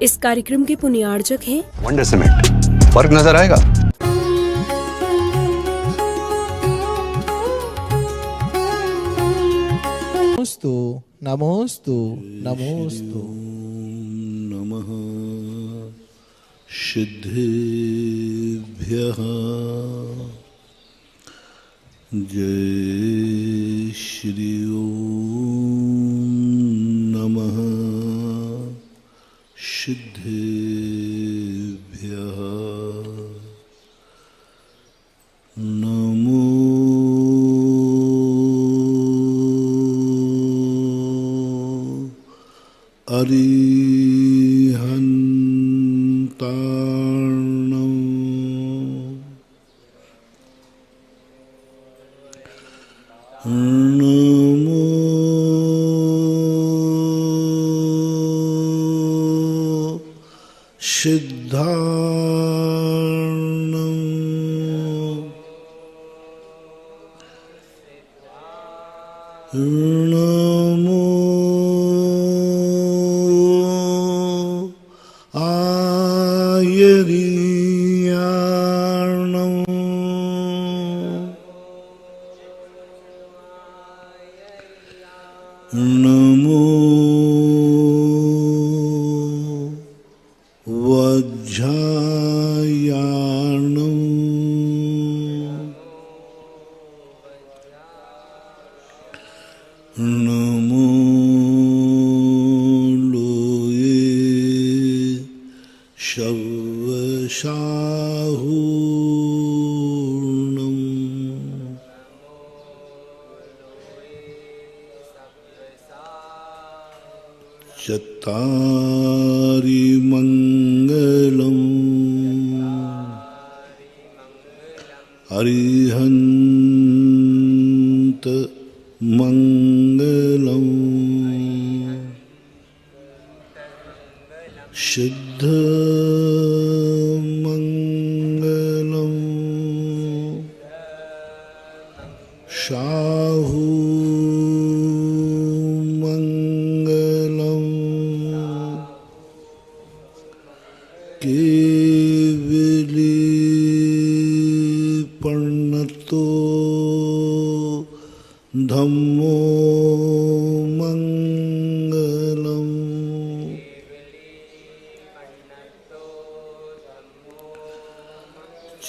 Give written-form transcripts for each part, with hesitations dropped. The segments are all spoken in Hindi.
इस कार्यक्रम के पुण्यार्जक हैं वंडर सीमेंट। फर्क नजर आएगा? नमोस्तु नमोस्तु नमोस्तु। नमः सिद्धेभ्यः। जय श्री ओम नमः सिद्धेभ्यः। नमो अरिहन्तार्णं। नमो सिद्धार्णं। नमो आयर्याणं। नमो वज्रायाणं। नमो लोये शवशाहूर्णं। चत्तारि मङ्गलम् अरिहन्त मङ्गलम्। सिद्ध मङ्गलम्। शाहू मङ्गलम्। केवली पर्णतो धम्मो मङ्गलम्।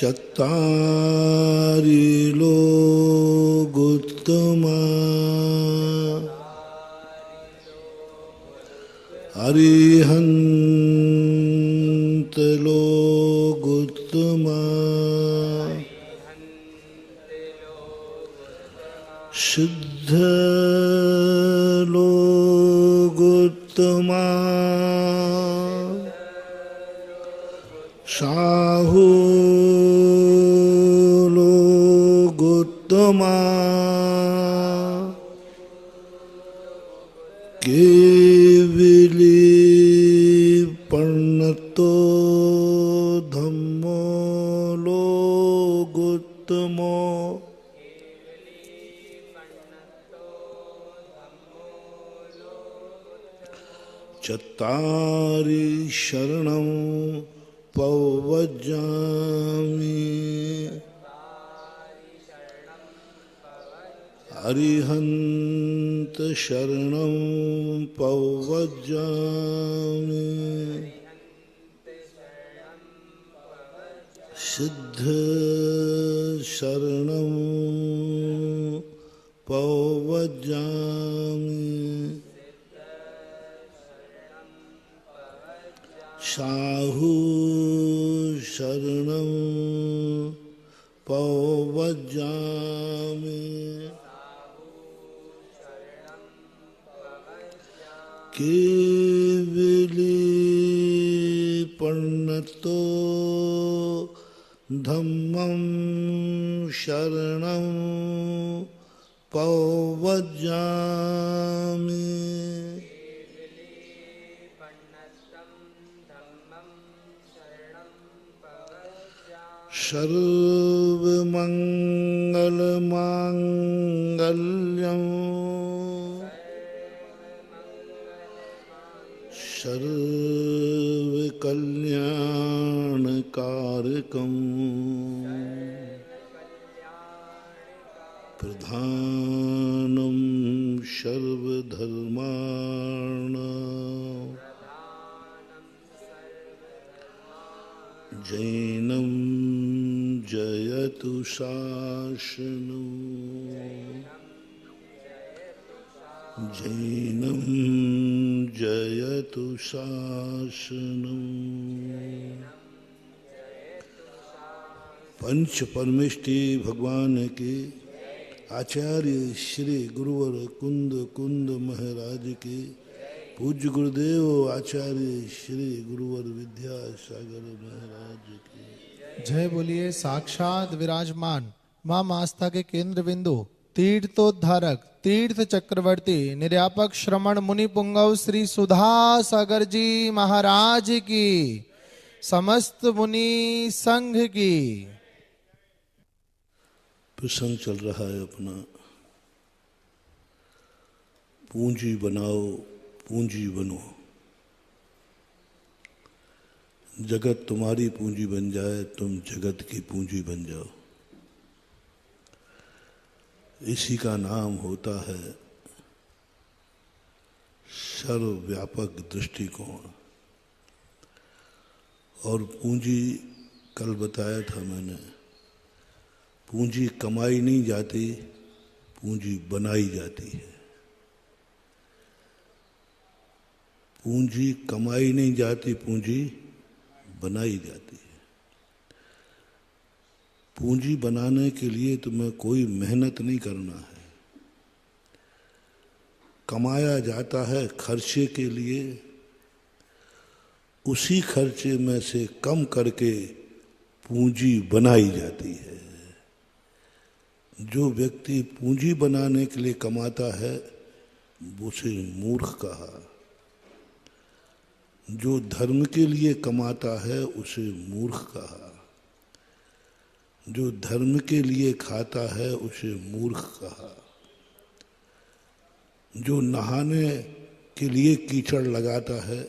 चत्तारि लोकोत्तमा अरिहन्त लोकोत्तमा। सिद्ध लोकोत्तमा। शाहू लोकोत्तमा। केवली पर्णतो धम्मो लोकोत्तमो। चत्तारि शरणं पवज्जामि। अरिहन्त शरणं पवज्जामि। सिद्ध शरणं पवज्जामि। शाहू शरणं पवज्जामि। केवली पर्णतो धम्मं शरणं पवज्जामि। सर्वमङ्गलमाङ्गल्यं सर्व कल्याणकारकम् प्रधानं सर्वधर्माणां जैनं जयतु शासनम् जैनं जयतु शासनम्। पंच परमेष्टि भगवान के आचार्य श्री गुरुवर कुंद कुंद महाराज के पूज्य गुरुदेव आचार्य श्री गुरुवर विद्यासागर महाराज की जय बोलिए। साक्षात विराजमान मां आस्था के केंद्र बिंदु तीर्थोद्धारक तीर्थ चक्रवर्ती निर्यापक श्रमण मुनि पुंगव श्री सुधा सागर जी महाराज की, समस्त मुनि संघ की। प्रसंग चल रहा है अपना, पूंजी बनाओ पूंजी बनो। जगत तुम्हारी पूंजी बन जाए, तुम जगत की पूंजी बन जाओ। इसी का नाम होता है सर्वव्यापक दृष्टिकोण। और पूंजी कल बताया था मैंने, पूंजी कमाई नहीं जाती, पूंजी बनाई जाती है। पूंजी कमाई नहीं जाती, पूंजी बनाई जाती है। पूंजी बनाने के लिए तुम्हें कोई मेहनत नहीं करना है। कमाया जाता है खर्चे के लिए, उसी खर्चे में से कम करके पूंजी बनाई जाती है। जो व्यक्ति पूंजी बनाने के लिए कमाता है उसे मूर्ख कहा। जो धर्म के लिए कमाता है उसे मूर्ख कहा। जो धर्म के लिए खाता है उसे मूर्ख कहा। जो नहाने के लिए कीचड़ लगाता है,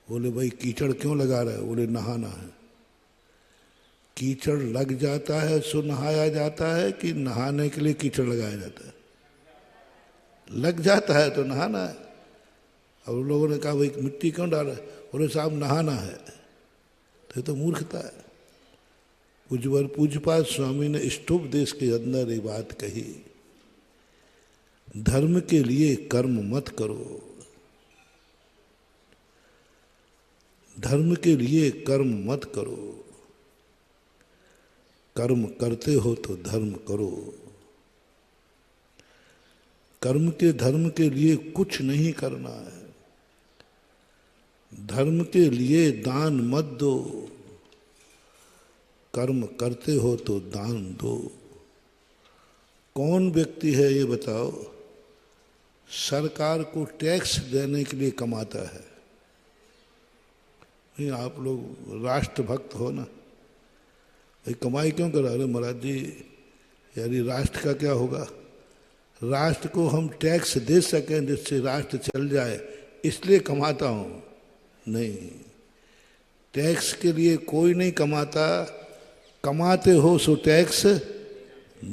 बोले भाई कीचड़ क्यों लगा रहा है, बोले नहाना है। कीचड़ लग जाता है सो नहाया जाता है कि नहाने के लिए कीचड़ लगाया जाता है? लग जाता है तो नहाना है। अब लोगों ने कहा भाई मिट्टी क्यों डाल रहे, बोले साहब नहाना है। तो मूर्खता है। पूज्यपाद स्वामी ने स्टोपदेश के अंदर एक बात कही, धर्म के लिए कर्म मत करो, धर्म के लिए कर्म मत करो। कर्म करते हो तो धर्म करो। कर्म के धर्म के लिए कुछ नहीं करना है। धर्म के लिए दान मत दो, कर्म करते हो तो दान दो। कौन व्यक्ति है ये बताओ, सरकार को टैक्स देने के लिए कमाता है? नहीं, आप लोग राष्ट्रभक्त हो ना, भाई कमाई क्यों कर रहे? महाराज जी यानी राष्ट्र का क्या होगा? राष्ट्र को हम टैक्स दे सकें जिससे राष्ट्र चल जाए, इसलिए कमाता हूँ। नहीं, टैक्स के लिए कोई नहीं कमाता। कमाते हो सो टैक्स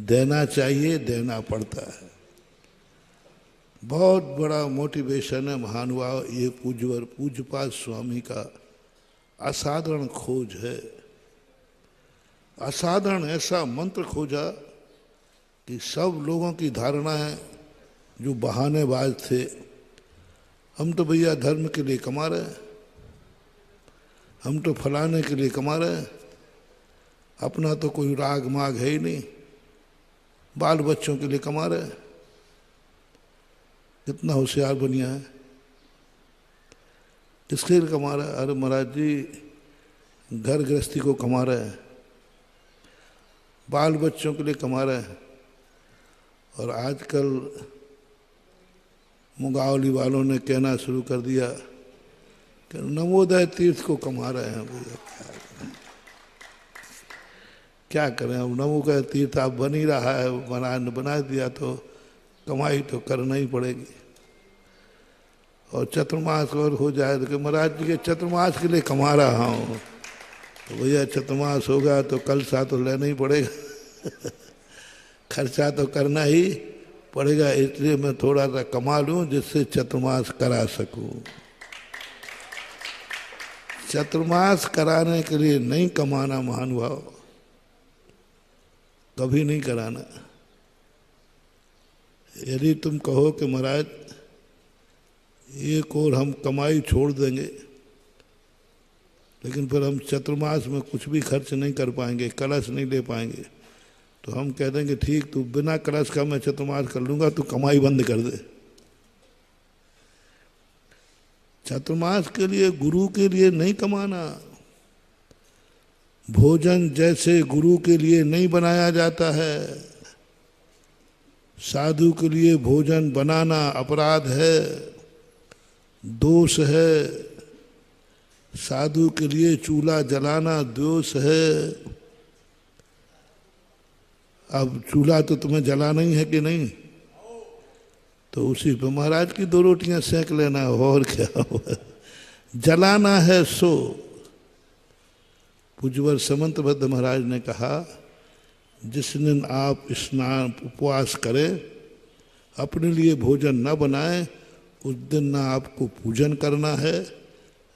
देना चाहिए, देना पड़ता है। बहुत बड़ा मोटिवेशन है महानुभाव। ये पूज्यपाद स्वामी का असाधारण खोज है। असाधारण ऐसा मंत्र खोजा कि सब लोगों की धारणा है जो बहानेबाज थे, हम तो भैया धर्म के लिए कमा रहे हैं, हम तो फलाने के लिए कमा रहे हैं, अपना तो कोई राग माग है ही नहीं, बाल बच्चों के लिए कमा रहे हैं। कितना होशियार बनिया है, किसके लिए कमा रहा है? अरे महाराज जी घर गृहस्थी को कमा रहे हैं, बाल बच्चों के लिए कमा रहे हैं। और आजकल मुगावली वालों ने कहना शुरू कर दिया कि नवोदय तीर्थ को कमा रहे हैं। भैया क्या करें, अब नवोदय तीर्थ आप बन ही रहा है, बना दिया तो कमाई तो करना ही पड़ेगी। और चतुर्मास और हो जाए तो महाराज जी के चतुर्मास के लिए कमा रहा हूँ। तो भैया चतुर्मास होगा तो कलशा तो लेना ही पड़ेगा खर्चा तो करना ही पड़ेगा, इसलिए मैं थोड़ा सा कमा लूँ जिससे चतुर्मास करा सकूँ। चतुर्मास कराने के लिए नहीं कमाना महानुभाव, कभी नहीं कराना। यदि तुम कहो कि महाराज एक और हम कमाई छोड़ देंगे, लेकिन फिर हम चतुर्मास में कुछ भी खर्च नहीं कर पाएंगे, कलश नहीं ले पाएंगे, तो हम कह देंगे ठीक, तू बिना कलश का मैं चतुर्मास कर लूँगा, तू कमाई बंद कर दे। चतुर्मास के लिए गुरु के लिए नहीं कमाना। भोजन जैसे गुरु के लिए नहीं बनाया जाता है, साधु के लिए भोजन बनाना अपराध है, दोष है। साधु के लिए चूल्हा जलाना दोष है। अब चूल्हा तो तुम्हें जलाना ही है कि नहीं, तो उसी पे महाराज की 2 रोटियां सेंक लेना है, और क्या हुआ। जलाना है सो। पूज्यवर समंत भद्र महाराज ने कहा, जिस दिन आप स्नान उपवास करें, अपने लिए भोजन न बनाए, उस दिन ना आपको पूजन करना है,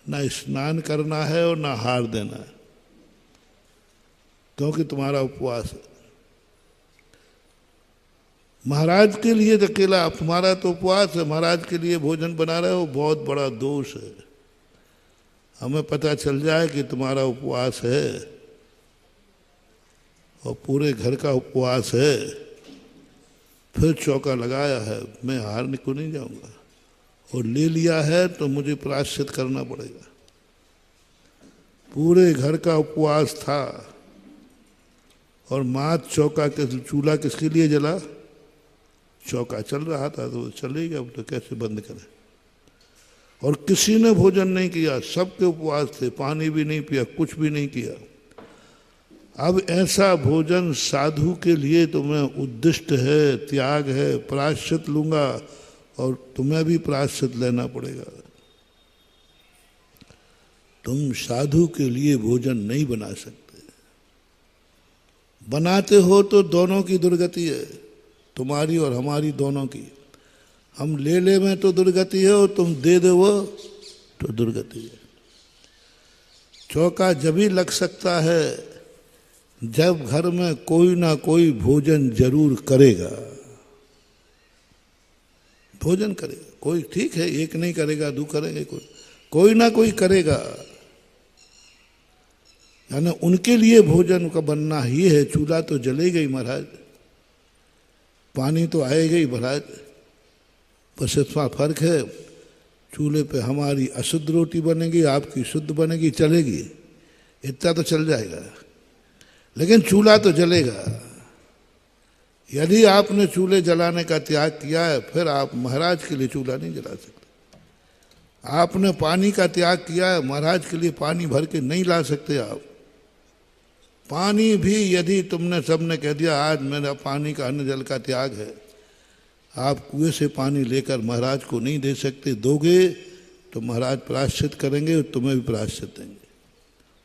ना स्नान करना है और ना हार देना है, क्योंकि तुम्हारा उपवास है। महाराज के लिए अकेला, तुम्हारा तो उपवास है, महाराज के लिए भोजन बना रहे हो, बहुत बड़ा दोष है। हमें पता चल जाए कि तुम्हारा उपवास है और पूरे घर का उपवास है, फिर चौका लगाया है, मैं हारने को नहीं जाऊंगा, और ले लिया है तो मुझे प्रायश्चित करना पड़ेगा। पूरे घर का उपवास था और मात चौका के चूल्हा किसके लिए जला? चौका चल रहा था तो चलेगा, अब तो कैसे बंद करें। और किसी ने भोजन नहीं किया, सबके उपवास थे, पानी भी नहीं पिया, कुछ भी नहीं किया। अब ऐसा भोजन साधु के लिए तुम्हें उद्दिष्ट है, त्याग है, प्रायश्चित लूंगा और तुम्हें भी प्रायश्चित लेना पड़ेगा। तुम साधु के लिए भोजन नहीं बना सकते। बनाते हो तो दोनों की दुर्गति है, तुम्हारी और हमारी दोनों की। हम ले ले में तो दुर्गति है और तुम दे दो वो तो दुर्गति है। चौका जब ही लग सकता है जब घर में कोई ना कोई भोजन जरूर करेगा। भोजन करेगा कोई, ठीक है, एक नहीं करेगा, 2 करेंगे, कोई ना कोई करेगा। यानी उनके लिए भोजन का बनना ही है। चूल्हा तो जलेगा ही महाराज, पानी तो आएगा ही महाराज, बस इतना फर्क है, चूल्हे पे हमारी अशुद्ध रोटी बनेगी, आपकी शुद्ध बनेगी, चलेगी, इतना तो चल जाएगा, लेकिन चूल्हा तो जलेगा। यदि आपने चूल्हे जलाने का त्याग किया है, फिर आप महाराज के लिए चूल्हा नहीं जला सकते। आपने पानी का त्याग किया है, महाराज के लिए पानी भर के नहीं ला सकते आप। पानी भी यदि तुमने सबने कह दिया आज मेरा पानी का अन्न जल का त्याग है, आप कुएं से पानी लेकर महाराज को नहीं दे सकते। दोगे तो महाराज प्रायश्चित करेंगे और तुम्हें भी प्रायश्चित देंगे।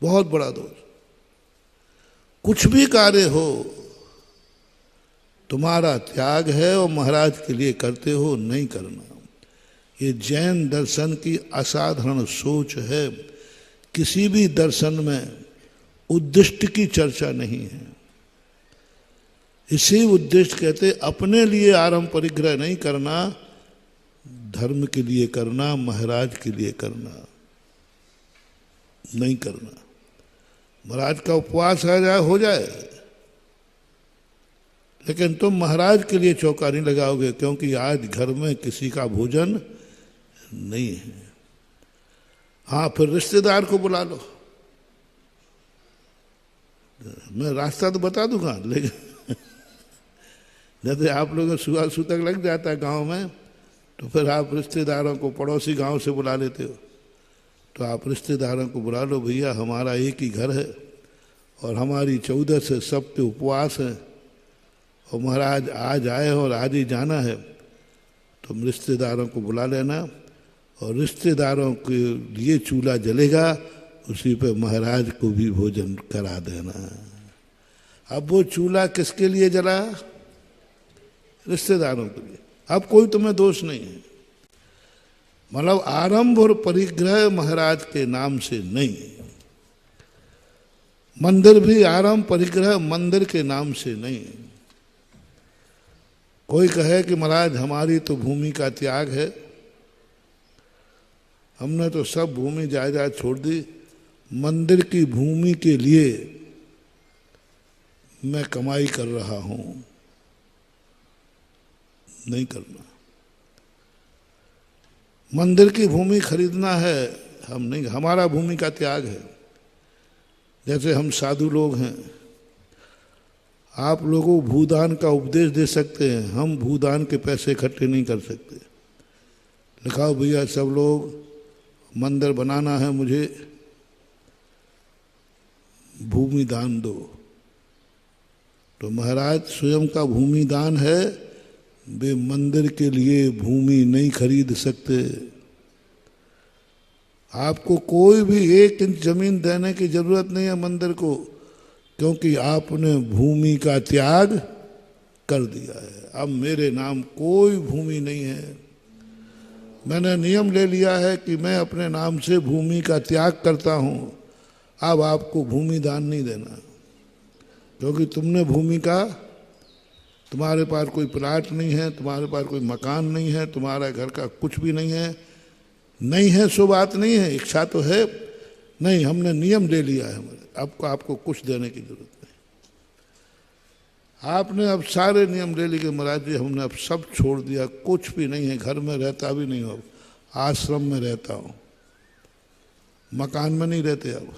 बहुत बड़ा दोष। कुछ भी कार्य हो, तुम्हारा त्याग है और महाराज के लिए करते हो, नहीं करना। ये जैन दर्शन की असाधारण सोच है। किसी भी दर्शन में उद्दिष्ट की चर्चा नहीं है। इसी उद्दिष्ट कहते अपने लिए आरंभ परिग्रह नहीं करना, धर्म के लिए करना, महाराज के लिए करना नहीं करना। महाराज का उपवास आ जाए हो जाए, लेकिन तुम महाराज के लिए चौका नहीं लगाओगे, क्योंकि आज घर में किसी का भोजन नहीं है। हाँ, फिर रिश्तेदार को बुला लो। मैं रास्ता तो बता दूंगा, लेकिन जैसे आप लोगों को सुबह सूतक लग जाता है गांव में, तो फिर आप रिश्तेदारों को पड़ोसी गांव से बुला लेते हो। तो आप रिश्तेदारों को बुला लो, भैया हमारा एक ही घर है और हमारी 14 से सब पे उपवास है और महाराज आज आए और आज ही जाना है। तुम रिश्तेदारों को बुला लेना और रिश्तेदारों के लिए चूल्हा जलेगा, उसी पे महाराज को भी भोजन करा देना। अब वो चूल्हा किसके लिए जला? रिश्तेदारों के लिए। अब कोई तुम्हें दोष नहीं है। मतलब आरंभ और परिग्रह महाराज के नाम से नहीं, मंदिर भी आरंभ परिग्रह मंदिर के नाम से नहीं। कोई कहे कि महाराज हमारी तो भूमि का त्याग है, हमने तो सब भूमि जायदाद छोड़ दी, मंदिर की भूमि के लिए मैं कमाई कर रहा हूं। नहीं करना। मंदिर की भूमि खरीदना है, हम नहीं, हमारा भूमि का त्याग है। जैसे हम साधु लोग हैं, आप लोगों को भूदान का उपदेश दे सकते हैं, हम भूदान के पैसे इकट्ठे नहीं कर सकते। लिखाओ भैया सब लोग मंदिर बनाना है, मुझे भूमि दान दो। तो महाराज स्वयं का भूमि दान है, वे मंदिर के लिए भूमि नहीं खरीद सकते। आपको कोई भी 1 इंच जमीन देने की जरूरत नहीं है मंदिर को, क्योंकि आपने भूमि का त्याग कर दिया है। अब मेरे नाम कोई भूमि नहीं है। मैंने नियम ले लिया है कि मैं अपने नाम से भूमि का त्याग करता हूं। अब आपको भूमि दान नहीं देना, क्योंकि तुमने भूमि का, तुम्हारे पास कोई प्लाट नहीं है, तुम्हारे पास कोई मकान नहीं है, तुम्हारा घर का कुछ भी नहीं है। नहीं है सो बात नहीं है, इच्छा तो है नहीं, हमने नियम ले लिया है हमारे, आपको कुछ देने की जरूरत नहीं। आपने अब सारे नियम ले लिए कि महाराज जी हमने अब सब छोड़ दिया, कुछ भी नहीं है, घर में रहता भी नहीं हो, आश्रम में रहता हूँ। मकान में नहीं रहते, अब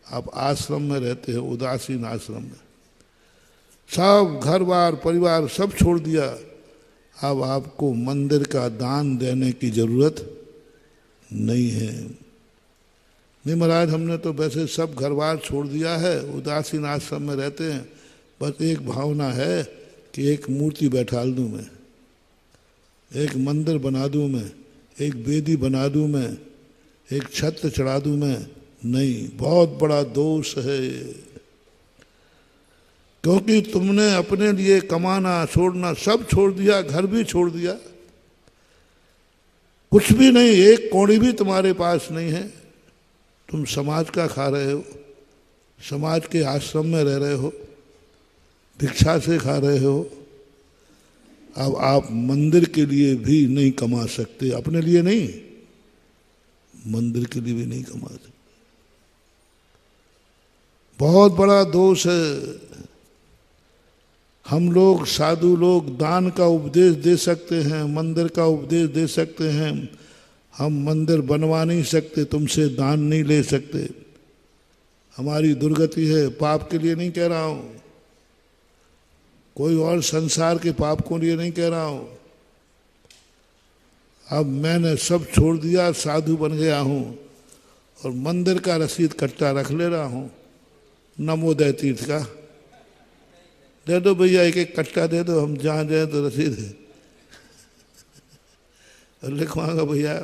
आप आश्रम में रहते हो, उदासीन आश्रम में। सब घर बार परिवार सब छोड़ दिया। अब आपको मंदिर का दान देने की जरूरत नहीं है। नहीं महाराज हमने तो वैसे सब घर बार छोड़ दिया है, उदासीन आश्रम में रहते हैं, बस एक भावना है कि एक मूर्ति बैठा दूं मैं, एक मंदिर बना दूं मैं, एक वेदी बना दूं मैं, एक छत्र चढ़ा दूं मैं। नहीं, बहुत बड़ा दोष है, क्योंकि तुमने अपने लिए कमाना छोड़ना सब छोड़ दिया, घर भी छोड़ दिया, कुछ भी नहीं, एक कौड़ी भी तुम्हारे पास नहीं है। तुम समाज का खा रहे हो, समाज के आश्रम में रह रहे हो, भिक्षा से खा रहे हो। अब आप मंदिर के लिए भी नहीं कमा सकते, अपने लिए नहीं, मंदिर के लिए भी नहीं कमा सकते। बहुत बड़ा दोष है। हम लोग साधु लोग दान का उपदेश दे सकते हैं, मंदिर का उपदेश दे सकते हैं, हम मंदिर बनवा नहीं सकते, तुमसे दान नहीं ले सकते। हमारी दुर्गति है, पाप के लिए नहीं कह रहा हूं, कोई और संसार के पाप को लिए नहीं कह रहा हूं। अब मैंने सब छोड़ दिया, साधु बन गया हूं और मंदिर का रसीद कट्टा रख ले रहा हूं, नमोदय तीर्थ का। दे दो भैया, एक एक कट्टा दे दो, हम जहाँ जाए तो रसीद है। और लिखवाऊंगा भैया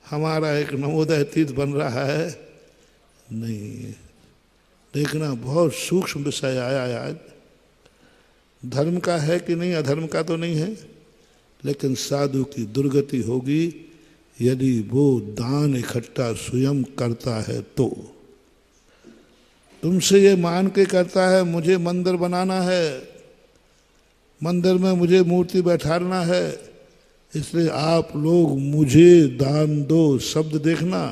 हमारा एक नवोदय तीर्थ बन रहा है। नहीं, देखना बहुत सूक्ष्म विषय आया है आज। धर्म का है कि नहीं, अधर्म का तो नहीं है, लेकिन साधु की दुर्गति होगी यदि वो दान इकट्ठा स्वयं करता है तो। तुमसे ये मान के करता है मुझे मंदिर बनाना है, मंदिर में मुझे मूर्ति बैठाना है, इसलिए आप लोग मुझे दान दो। शब्द देखना,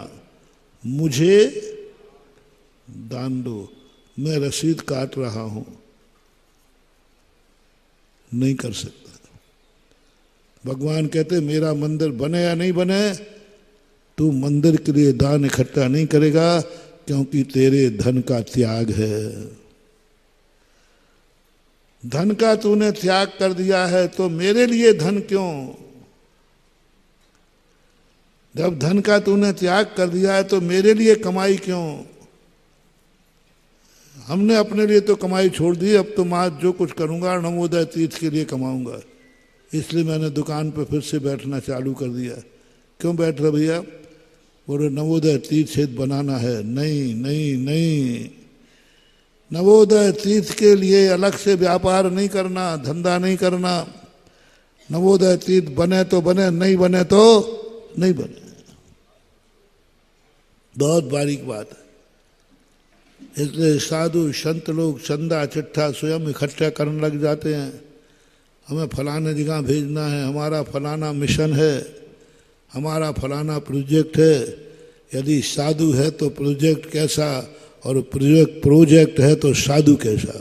मुझे दान दो, मैं रसीद काट रहा हूं, नहीं कर सकता। भगवान कहते मेरा मंदिर बने या नहीं बने, तू मंदिर के लिए दान इकट्ठा नहीं करेगा, क्योंकि तेरे धन का त्याग है। धन का तूने त्याग कर दिया है, तो मेरे लिए धन क्यों? जब धन का तूने त्याग कर दिया है तो मेरे लिए कमाई क्यों? हमने अपने लिए तो कमाई छोड़ दी, अब तो मैं जो कुछ करूंगा नवोदय तीर्थ के लिए कमाऊंगा। इसलिए मैंने दुकान पर फिर से बैठना चालू कर दिया क्यों बैठ रहे भैया? बोले नवोदय तीर्थ क्षेत्र बनाना है। नहीं नहीं नहीं, नवोदय तीर्थ के लिए अलग से व्यापार नहीं करना, धंधा नहीं करना। नवोदय तीर्थ बने तो बने, नहीं बने तो नहीं बने। बहुत बारीक बात है। इसलिए साधु संत लोग चंदा चिट्ठा स्वयं इकट्ठा करने लग जाते हैं। हमें फलाने जगह भेजना है, हमारा फलाना मिशन है, हमारा फलाना प्रोजेक्ट है। यदि साधु है तो प्रोजेक्ट कैसा, और प्रोजेक्ट है तो साधु कैसा।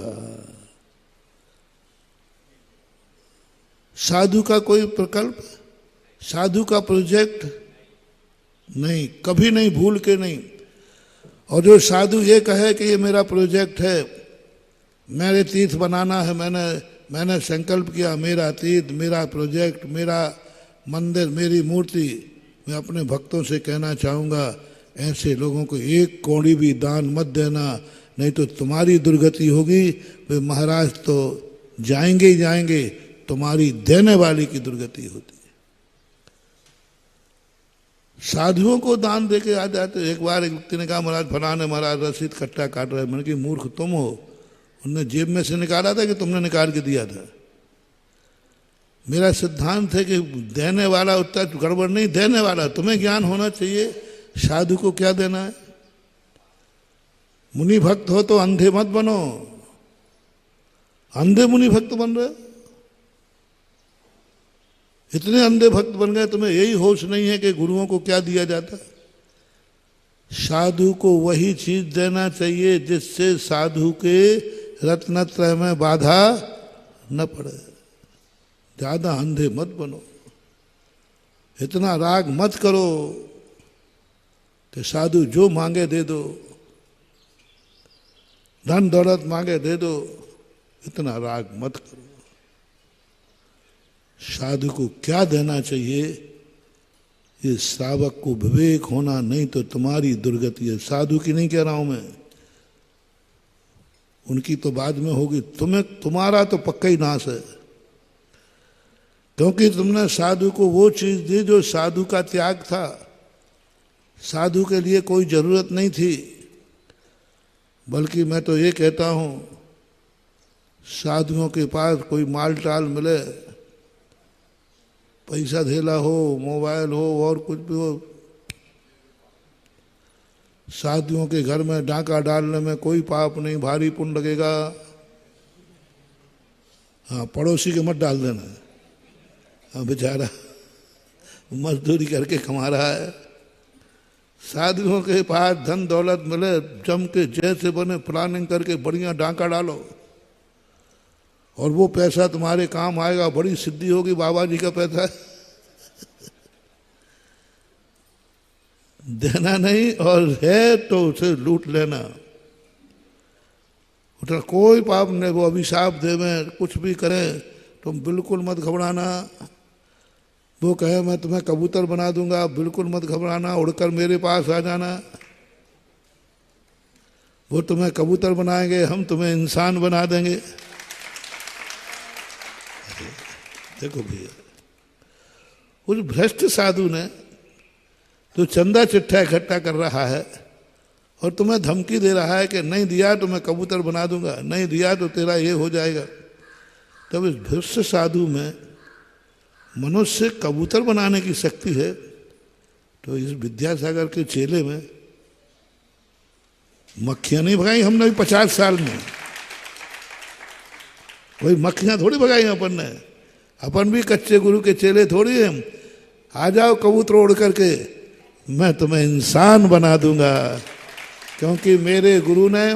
साधु का कोई प्रकल्प, साधु का प्रोजेक्ट नहीं, कभी नहीं, भूल के नहीं। और जो साधु ये कहे कि ये मेरा प्रोजेक्ट है, मेरे तीर्थ बनाना है, मैंने संकल्प किया, मेरा तीर्थ, मेरा प्रोजेक्ट, मेरा मंदिर, मेरी मूर्ति। मैं अपने भक्तों से कहना चाहूँगा, ऐसे लोगों को एक कौड़ी भी दान मत देना, नहीं तो तुम्हारी दुर्गति होगी। वे महाराज तो जाएंगे ही जाएंगे, तुम्हारी देने वाली की दुर्गति होती है। साधुओं को दान दे के आ जाते। एक बार एक व्यक्ति ने कहा, महाराज फलाने महाराज रसीद कट्टा काट रहे। मैंने कहा मूर्ख तुम हो, उनने जेब में से निकाला था कि तुमने निकाल के दिया था? मेरा सिद्धांत है कि देने वाला उतना गड़बड़ नहीं, देने वाला तुम्हें ज्ञान होना चाहिए। साधु को क्या देना है? मुनि भक्त हो तो अंधे मत बनो, अंधे मुनि भक्त बन रहे। इतने अंधे भक्त बन गए, तुम्हें यही होश नहीं है कि गुरुओं को क्या दिया जाता। साधु को वही चीज देना चाहिए जिससे साधु के रत्नत्रय में बाधा न पड़े। ज्यादा अंधे मत बनो, इतना राग मत करो कि साधु जो मांगे दे दो, धन दौलत मांगे दे दो, इतना राग मत करो। साधु को क्या देना चाहिए, ये श्रावक को विवेक होना, नहीं तो तुम्हारी दुर्गति है। साधु की नहीं कह रहा हूं मैं, उनकी तो बाद में होगी, तुम्हारा तो पक्का ही नाश है। क्योंकि तुमने साधु को वो चीज दी जो साधु का त्याग था। साधु के लिए कोई जरूरत नहीं थी। बल्कि मैं तो ये कहता हूं, साधुओं के पास कोई माल टाल मिले, पैसा धेला हो, मोबाइल हो और कुछ भी हो, साधुओं के घर में डाका डालने में कोई पाप नहीं, भारी पुण्य लगेगा। हाँ, पड़ोसी के मत डाल देना। हाँ, बेचारा मजदूरी करके कमा रहा है। साधुओं के पास धन दौलत मिले, जम के जैसे बने प्लानिंग करके बढ़िया डाका डालो, और वो पैसा तुम्हारे काम आएगा, बड़ी सिद्धि होगी। बाबा जी का पैसा है। देना नहीं, और है तो उसे लूट लेना। उतना कोई पाप नहीं। वो अभिशाप देवें, कुछ भी करें, तुम बिल्कुल मत घबराना। वो कहे मैं तुम्हें कबूतर बना दूंगा, बिल्कुल मत घबराना, उड़कर मेरे पास आ जाना। वो तुम्हें कबूतर बनाएंगे, हम तुम्हें इंसान बना देंगे। देखो भैया, उस भ्रष्ट साधु ने तो चंदा चिट्ठा इकट्ठा कर रहा है और तुम्हें धमकी दे रहा है कि नहीं दिया तो मैं कबूतर बना दूंगा, नहीं दिया तो तेरा ये हो जाएगा। तब इस भ्रष्ट साधु में मनुष्य कबूतर बनाने की शक्ति है, तो इस विद्यासागर के चेले में मक्खियां नहीं भगाई हमने भी 50 साल में। कोई मक्खियां थोड़ी भगाई अपन ने। अपन भी कच्चे गुरु के चेले थोड़ी हैं। आ जाओ कबूतर उड़ करके, मैं तुम्हें इंसान बना दूंगा। क्योंकि मेरे गुरु ने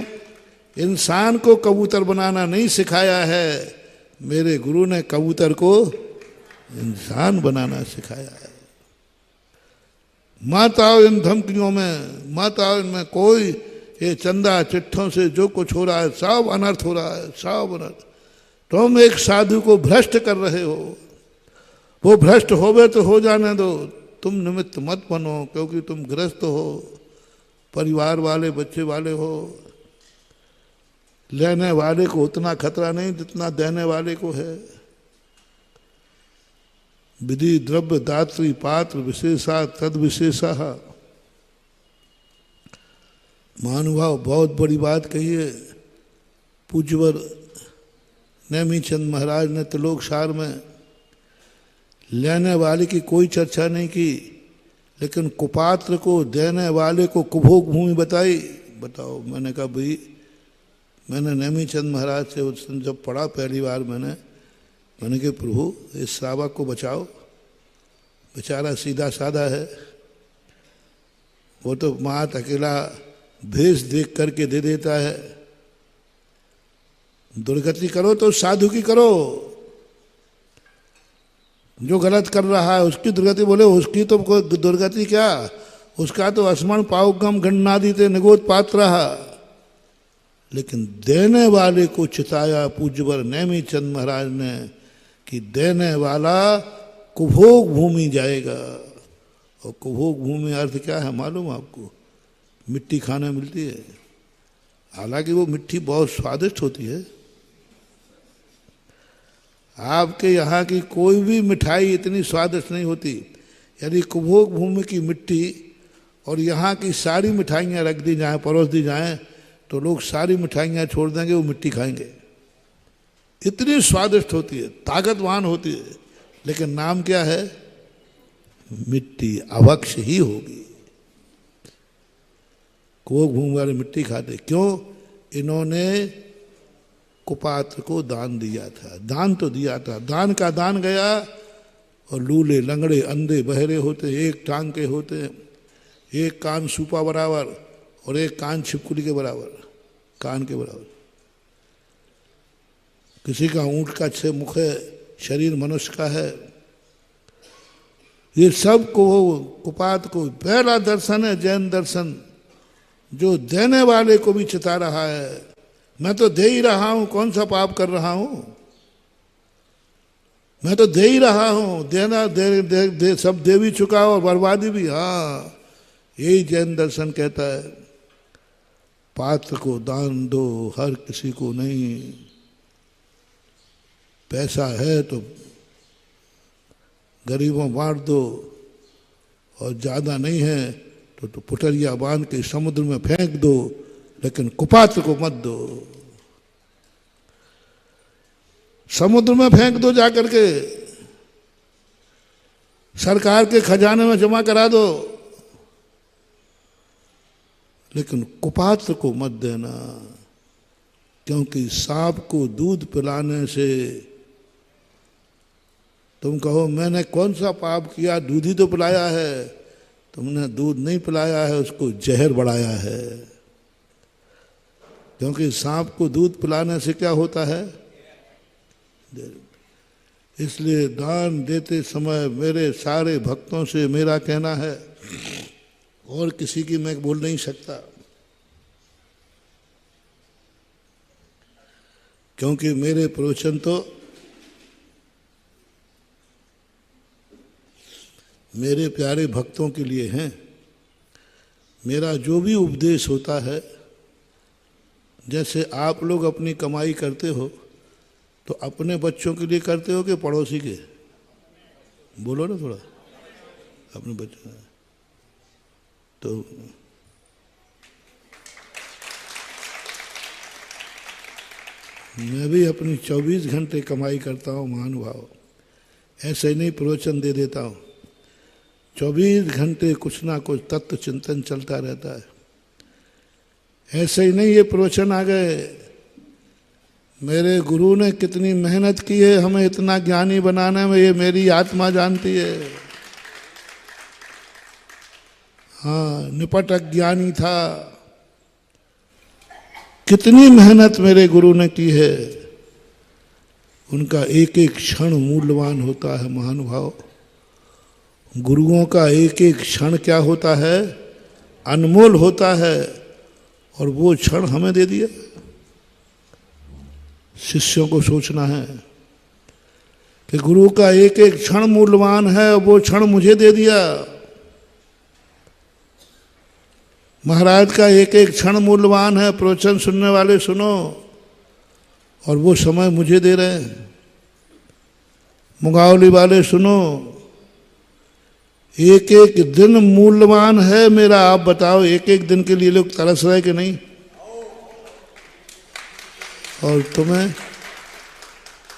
इंसान को कबूतर बनाना नहीं सिखाया है, मेरे गुरु ने कबूतर को इंसान बनाना सिखाया है। मत आओ इन धमकियों में, मत आओ इनमें। कोई ये चंदा चिट्ठों से जो कुछ हो रहा है सब अनर्थ हो रहा है, सब अनर्थ। तुम एक साधु को भ्रष्ट कर रहे हो। वो भ्रष्ट होवे तो हो जाने दो, तुम निमित्त मत बनो। क्योंकि तुम गृहस्थ हो, परिवार वाले, बच्चे वाले हो। लेने वाले को उतना खतरा नहीं जितना देने वाले को है। विधि द्रव्य दात्री पात्र विशेषा तद विशेषा। महानुभाव बहुत बड़ी बात कही है। पूज्यवर नेमीचंद महाराज ने त्रिलोक सार में लेने वाले की कोई चर्चा नहीं की, लेकिन कुपात्र को देने वाले को कुभोग भूमि बताई। बताओ, मैंने कहा भाई, मैंने नेमीचंद महाराज से उस दिन जब पढ़ा पहली बार मैंने कहा प्रभु इस श्रावक को बचाओ, बेचारा सीधा साधा है, वो तो मात अकेला भेष देख करके दे देता है। दुर्गति करो तो साधु की करो, जो गलत कर रहा है उसकी दुर्गति। बोले उसकी तो दुर्गति क्या, उसका तो स्मरण पावगम गणनादि ते निगोद पात्र रहा, लेकिन देने वाले को चिताया पूज्यवर नेमीचंद महाराज ने कि देने वाला कुभोग भूमि जाएगा। और कुभोग भूमि अर्थ क्या है मालूम आपको? मिट्टी खाने मिलती है। हालांकि वो मिट्टी बहुत स्वादिष्ट होती है। आपके यहाँ की कोई भी मिठाई इतनी स्वादिष्ट नहीं होती। यदि कुभोग भूमि की मिट्टी और यहाँ की सारी मिठाइयाँ रख दी जाएं, परोस दी जाएं, तो लोग सारी मिठाइयाँ छोड़ देंगे, वो मिट्टी खाएंगे। इतनी स्वादिष्ट होती है, ताकतवान होती है, लेकिन नाम क्या है? मिट्टी। अवक्ष ही होगी। कुभोग भूमि वाले मिट्टी खाते क्यों? इन्होंने कुपात्र को दान दिया था। दान तो दिया था, दान का दान गया, और लूले लंगड़े अंधे बहरे होते, एक टांग के होते, एक कान सूपा बराबर और एक कान छिपकली के बराबर, कान के बराबर। किसी का ऊंट का 6 मुख है, शरीर मनुष्य का है। ये सब को कुपात को पहला दर्शन है जैन दर्शन, जो देने वाले को भी चिता रहा है। मैं तो दे ही रहा हूं, कौन सा पाप कर रहा हूं? मैं तो दे ही रहा हूं, देना दे सब दे भी चुका और बर्बादी भी। हाँ, यही जैन दर्शन कहता है। पात्र को दान दो, हर किसी को नहीं। पैसा है तो गरीबों बांट दो, और ज्यादा नहीं है तो पुटरिया बांध के समुद्र में फेंक दो, लेकिन कुपात्र को मत दो। समुद्र में फेंक दो, जाकर के सरकार के खजाने में जमा करा दो, लेकिन कुपात्र को मत देना। क्योंकि सांप को दूध पिलाने से, तुम कहो मैंने कौन सा पाप किया, दूध ही तो पिलाया है। तुमने दूध नहीं पिलाया है, उसको जहर बढ़ाया है। क्योंकि सांप को दूध पिलाने से क्या होता है? इसलिए दान देते समय मेरे सारे भक्तों से मेरा कहना है, और किसी की मैं बोल नहीं सकता, क्योंकि मेरे प्रवचन तो मेरे प्यारे भक्तों के लिए हैं। मेरा जो भी उपदेश होता है, जैसे आप लोग अपनी कमाई करते हो तो अपने बच्चों के लिए करते हो कि पड़ोसी के? बोलो ना थोड़ा, अपने बच्चों। तो मैं भी अपनी 24 घंटे कमाई करता हूँ महानुभाव। ऐसे ही नहीं प्रवचन दे देता हूँ, 24 घंटे कुछ ना कुछ तत्व चिंतन चलता रहता है। ऐसे ही नहीं ये प्रवचन आ गए। मेरे गुरु ने कितनी मेहनत की है हमें इतना ज्ञानी बनाने में, ये मेरी आत्मा जानती है। हाँ, निपट अज्ञानी था, कितनी मेहनत मेरे गुरु ने की है। उनका एक एक क्षण मूल्यवान होता है महानुभाव। गुरुओं का एक एक क्षण क्या होता है? अनमोल होता है। और वो क्षण हमें दे दिया। शिष्यों को सोचना है कि गुरु का एक एक क्षण मूल्यवान है, और वो क्षण मुझे दे दिया। महाराज का एक एक क्षण मूल्यवान है, प्रवचन सुनने वाले सुनो, और वो समय मुझे दे रहे हैं। मुंगावली वाले सुनो, एक एक दिन मूल्यवान है मेरा। आप बताओ, एक एक दिन के लिए लोग तरस रहे कि नहीं? और तुम्हें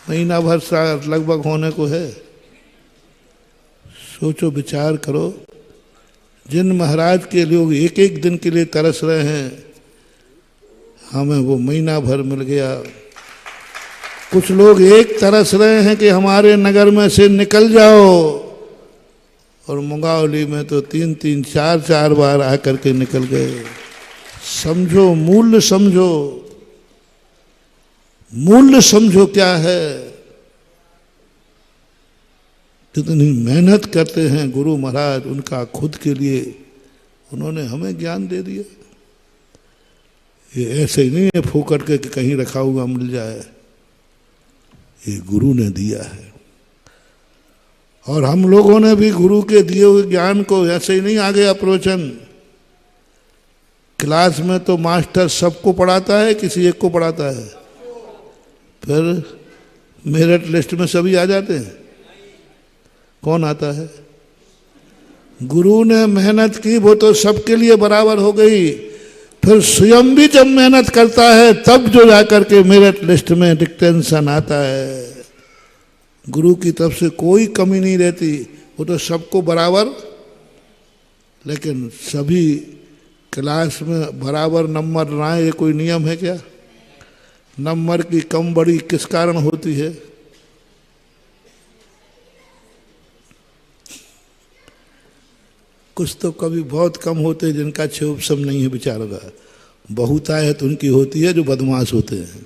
महीना भर लगभग होने को है। सोचो, विचार करो, जिन महाराज के लोग एक एक दिन के लिए तरस रहे हैं, हमें वो महीना भर मिल गया। कुछ लोग एक तरस रहे हैं कि हमारे नगर में से निकल जाओ, और मुंगावली में तो 3-3, 4-4 बार आकर के निकल गए। समझो, मूल्य समझो, मूल्य समझो क्या है। कितनी मेहनत करते हैं गुरु महाराज उनका खुद के लिए, उन्होंने हमें ज्ञान दे दिया। ये ऐसे ही नहीं है फोकट के कि कहीं रखा हुआ मिल जाए, ये गुरु ने दिया है। और हम लोगों ने भी गुरु के दिए हुए ज्ञान को ऐसे ही नहीं आगे अप्रोचन। क्लास में तो मास्टर सबको पढ़ाता है, किसी एक को पढ़ाता है, फिर मेरिट लिस्ट में सभी आ जाते हैं। कौन आता है? गुरु ने मेहनत की, वो तो सबके लिए बराबर हो गई। फिर स्वयं भी जब मेहनत करता है तब जो जाकर के मेरिट लिस्ट में डिस्टिंक्शन आता है। गुरु की तरफ से कोई कमी नहीं रहती, वो तो सबको बराबर। लेकिन सभी क्लास में बराबर नंबर ना आए, ये कोई नियम है क्या? नंबर की कम बड़ी किस कारण होती है? कुछ तो कभी बहुत कम होते जिनका क्षोभसम नहीं है विचारों का, बहुत आए तो उनकी होती है जो बदमाश होते हैं।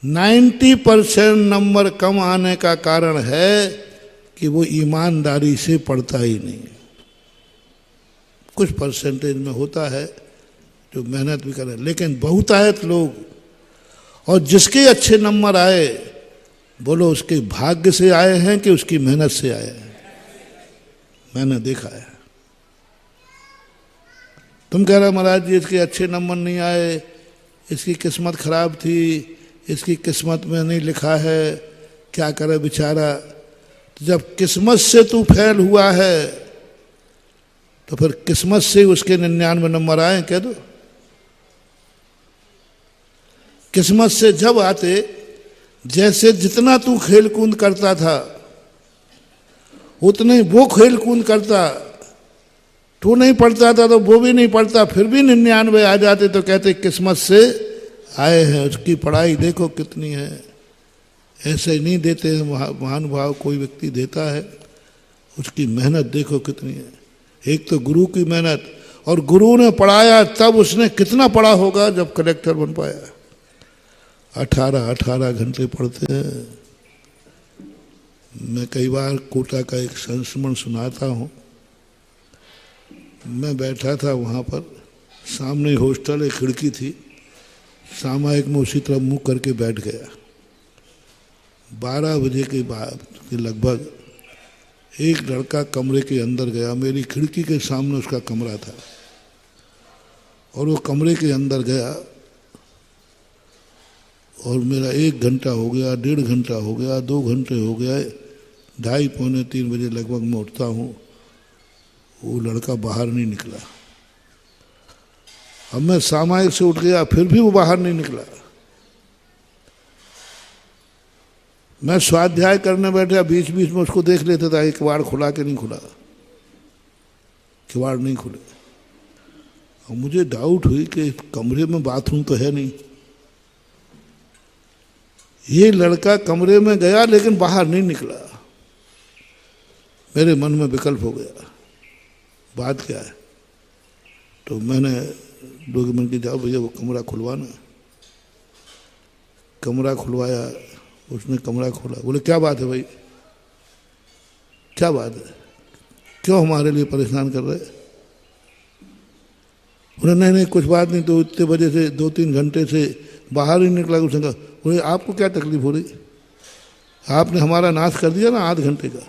90% नंबर कम आने का कारण है कि वो ईमानदारी से पढ़ता ही नहीं। कुछ परसेंटेज में होता है जो मेहनत भी करे, लेकिन बहुतायत लोग, और जिसके अच्छे नंबर आए, बोलो उसके भाग्य से आए हैं कि उसकी मेहनत से आए हैं। मैंने देखा है। तुम कह रहे महाराज जी इसके अच्छे नंबर नहीं आए, इसकी किस्मत खराब थी, इसकी किस्मत में नहीं लिखा है, क्या करे बेचारा। तो जब किस्मत से तू फेल हुआ है तो फिर किस्मत से उसके 99 नंबर आए, कह दो। किस्मत से जब आते, जैसे जितना तू खेल कूद करता था उतने वो खेल कूद करता, तू नहीं पढ़ता था तो वो भी नहीं पढ़ता, फिर भी 99 आ जाते, तो कहते किस्मत से आए हैं। उसकी पढ़ाई देखो कितनी है। ऐसे ही नहीं देते हैं महानुभाव, कोई व्यक्ति देता है, उसकी मेहनत देखो कितनी है। एक तो गुरु की मेहनत, और गुरु ने पढ़ाया तब उसने कितना पढ़ा होगा जब कलेक्टर बन पाया। 18 घंटे पढ़ते हैं। मैं कई बार कोटा का एक संस्मरण सुनाता हूँ। मैं बैठा था वहाँ पर, सामने हॉस्टल एक खिड़की थी, सामायिक में उसी तरह मुँह करके बैठ गया। 12 बजे के बाद के लगभग एक लड़का कमरे के अंदर गया, मेरी खिड़की के सामने उसका कमरा था, और वो कमरे के अंदर गया, और मेरा 1 घंटा हो गया, 1.5 घंटा हो गया, 2 घंटे हो गया, 2:30 पौने 3 बजे लगभग मैं उठता हूँ, वो लड़का बाहर नहीं निकला। अब मैं सामायिक से उठ गया, फिर भी वो बाहर नहीं निकला। मैं स्वाध्याय करने बैठा, बीच बीच में उसको देख लेता था, एक किवाड़ खुला कि नहीं खुला, किवाड़ नहीं खुले। और मुझे डाउट हुई कि कमरे में बाथरूम तो है नहीं। ये लड़का कमरे में गया लेकिन बाहर नहीं निकला। मेरे मन में विकल्प हो गया, बात क्या है। तो मैंने लोग मन की, जाओ भैया वो कमरा खुलवाना। कमरा खुलवाया, उसने कमरा खोला। बोले क्या बात है भाई, क्या बात है, क्यों हमारे लिए परेशान कर रहे? बोले नहीं कुछ बात नहीं, तो इतने बजे से 2-3 घंटे से बाहर ही निकला। उसने कहा, बोले आपको क्या तकलीफ हो रही, आपने हमारा नाश कर दिया ना आध घंटे का।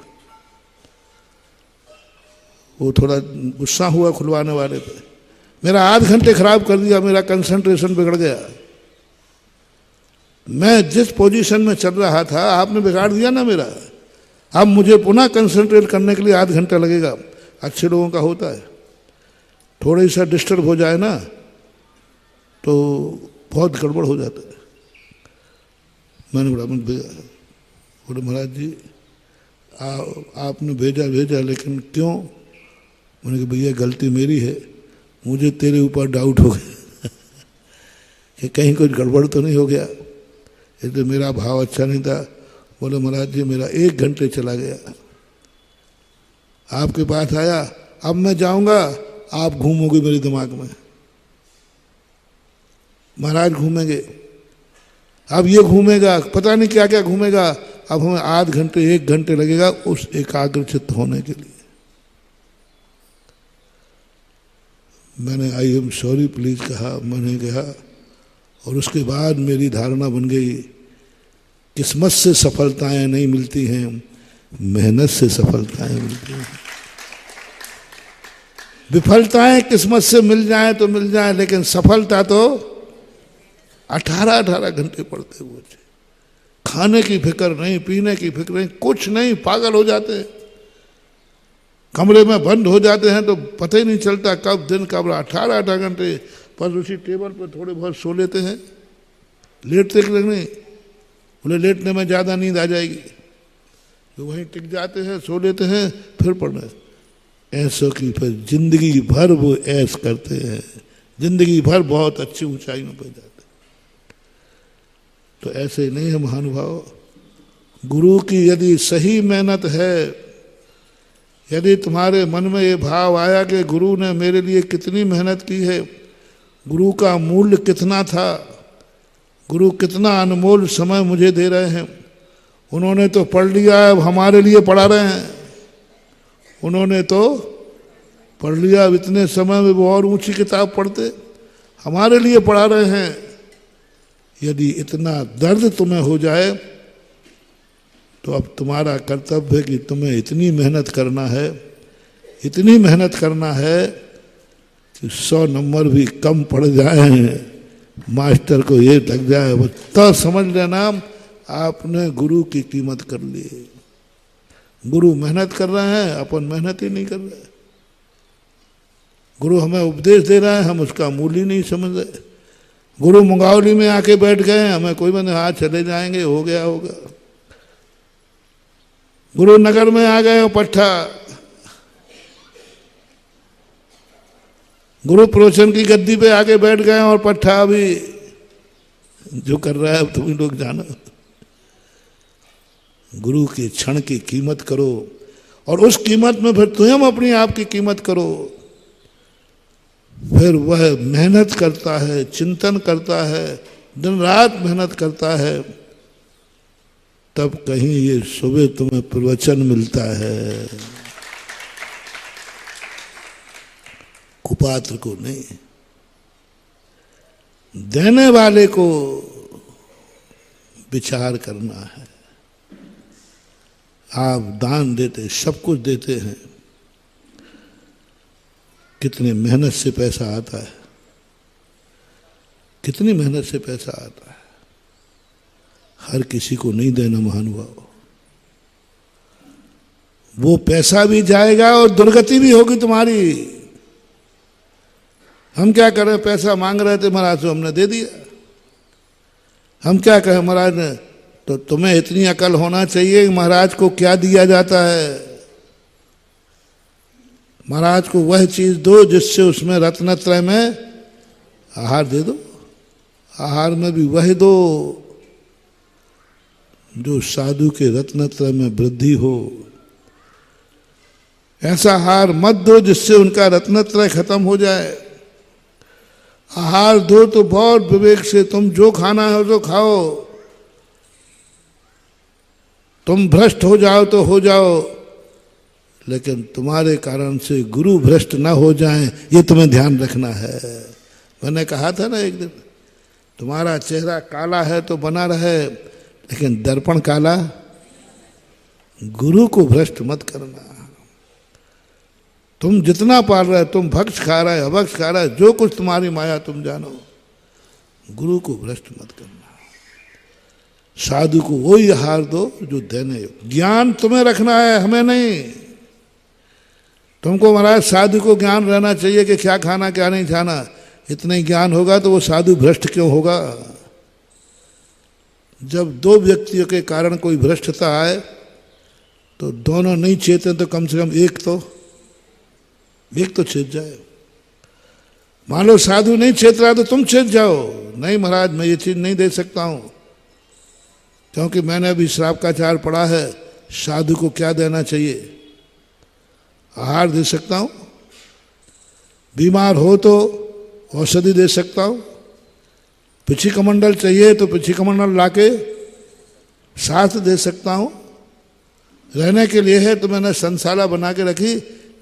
वो थोड़ा गुस्सा हुआ खुलवाने वाले पे, मेरा आध घंटे खराब कर दिया, मेरा कंसंट्रेशन बिगड़ गया। मैं जिस पोजीशन में चल रहा था आपने बिगाड़ दिया ना मेरा। अब मुझे पुनः कंसंट्रेट करने के लिए आध घंटा लगेगा। अच्छे लोगों का होता है, थोड़ी सा डिस्टर्ब हो जाए ना तो बहुत गड़बड़ हो जाता है। मैंने ब्राह्मण भेजा, बोले महाराज जी आपने भेजा लेकिन क्यों? मैंने कहा भैया गलती मेरी है, मुझे तेरे ऊपर डाउट हो गया कि कहीं कुछ गड़बड़ तो नहीं हो गया, इसलिए मेरा भाव अच्छा नहीं था। बोले महाराज जी मेरा 1 घंटे चला गया, आपके पास आया, अब मैं जाऊंगा आप घूमोगे मेरे दिमाग में, महाराज घूमेंगे, अब ये घूमेगा, पता नहीं क्या क्या घूमेगा। अब हमें आध घंटे 1 घंटे लगेगा उस एकाग्रचित्त होने के लिए। मैंने आई एम सॉरी प्लीज कहा, मैंने कहा, और उसके बाद मेरी धारणा बन गई किस्मत से सफलताएं नहीं मिलती हैं, मेहनत से सफलताएं मिलती हैं। विफलताएं किस्मत से मिल जाए तो मिल जाए, लेकिन सफलता तो 18 घंटे पड़ते हुए, खाने की फिक्र नहीं, पीने की फिक्र नहीं, कुछ नहीं, पागल हो जाते हैं, कमरे में बंद हो जाते हैं तो पता ही नहीं चलता कब दिन कब रात। 18 घंटे बस उसी टेबल पर थोड़े बहुत सो लेते हैं, लेटते नहीं, बोले लेटने में ज़्यादा नींद आ जाएगी, तो वहीं टिक जाते हैं, सो लेते हैं, फिर पढ़ना। ऐसों की फिर जिंदगी भर वो ऐश करते हैं, जिंदगी भर बहुत अच्छी ऊंचाई में पहुंच जाते हैं। तो ऐसे नहीं है महानुभाव। गुरु की यदि सही मेहनत है, यदि तुम्हारे मन में ये भाव आया कि गुरु ने मेरे लिए कितनी मेहनत की है, गुरु का मूल्य कितना था, गुरु कितना अनमोल समय मुझे दे रहे हैं, उन्होंने तो पढ़ लिया, अब हमारे लिए पढ़ा रहे हैं, उन्होंने तो पढ़ लिया, अब इतने समय में वो और ऊंची किताब पढ़ते, हमारे लिए पढ़ा रहे हैं। यदि इतना दर्द तुम्हें हो जाए तो अब तुम्हारा कर्तव्य है कि तुम्हें इतनी मेहनत करना है, इतनी मेहनत करना है कि 100 नंबर भी कम पड़ जाए, मास्टर को ये लग जाए, वो तो समझ लेना आपने गुरु की कीमत कर ली। गुरु मेहनत कर रहे हैं, अपन मेहनत ही नहीं कर रहे। गुरु हमें उपदेश दे रहा है, हम उसका मूल्य नहीं समझ रहे। गुरु मुंगावली में आके बैठ गए, हमें कोई बने हाँ चले जाएंगे, हो गया होगा। गुरु नगर में आ गए पट्ठा, गुरु प्रवचन की गद्दी पे आके बैठ गए और पट्ठा अभी जो कर रहा है तुम लोग जानो। गुरु के क्षण की कीमत करो, और उस कीमत में फिर स्वयं अपनी आप की कीमत करो। फिर वह मेहनत करता है, चिंतन करता है, दिन रात मेहनत करता है, तब कहीं ये सुबह तुम्हें प्रवचन मिलता है, कुपात्र को नहीं, देने वाले को विचार करना है। आप दान देते, सब कुछ देते हैं, कितने मेहनत से पैसा आता है, कितनी मेहनत से पैसा आता है। हर किसी को नहीं देना महानुभाव, वो पैसा भी जाएगा और दुर्गति भी होगी तुम्हारी। हम क्या करें, पैसा मांग रहे थे महाराज से, हमने दे दिया। हम क्या कहें महाराज ने, तो तुम्हें इतनी अकल होना चाहिए कि महाराज को क्या दिया जाता है। महाराज को वह चीज दो जिससे उसमें रत्नत्रय में आहार दे दो, आहार में भी वह दो जो साधु के रत्नत्रय में वृद्धि हो। ऐसा आहार मत दो जिससे उनका रत्नत्रय खत्म हो जाए। आहार दो तो बहुत विवेक से, तुम जो खाना है तो खाओ, तुम भ्रष्ट हो जाओ तो हो जाओ, लेकिन तुम्हारे कारण से गुरु भ्रष्ट ना हो जाएं, ये तुम्हें ध्यान रखना है। मैंने कहा था ना एक दिन, तुम्हारा चेहरा काला है तो बना रहे, लेकिन दर्पण काला, गुरु को भ्रष्ट मत करना। तुम जितना पाल रहे, तुम भक्ष खा रहे, अभक्ष खा रहे, जो कुछ तुम्हारी माया तुम जानो, गुरु को भ्रष्ट मत करना। साधु को वही आहार दो जो देने योग्य। ज्ञान तुम्हें रखना है, हमें नहीं। तुमको महाराज साधु को ज्ञान रहना चाहिए कि क्या खाना क्या नहीं खाना। इतना ही ज्ञान होगा तो वो साधु भ्रष्ट क्यों होगा। जब दो व्यक्तियों के कारण कोई भ्रष्टता आए तो दोनों नहीं चेते तो कम से कम एक तो चेत जाए। मान लो साधु नहीं चेत रहा तो तुम चेत जाओ, नहीं महाराज मैं ये चीज नहीं दे सकता हूं क्योंकि मैंने अभी श्राप का चार पढ़ा है। साधु को क्या देना चाहिए? आहार दे सकता हूं, बीमार हो तो औषधि दे सकता हूं, पिछी कमंडल चाहिए तो पिछी कमंडल लाके साथ दे सकता हूं। रहने के लिए है तो मैंने संसाला बना के रखी,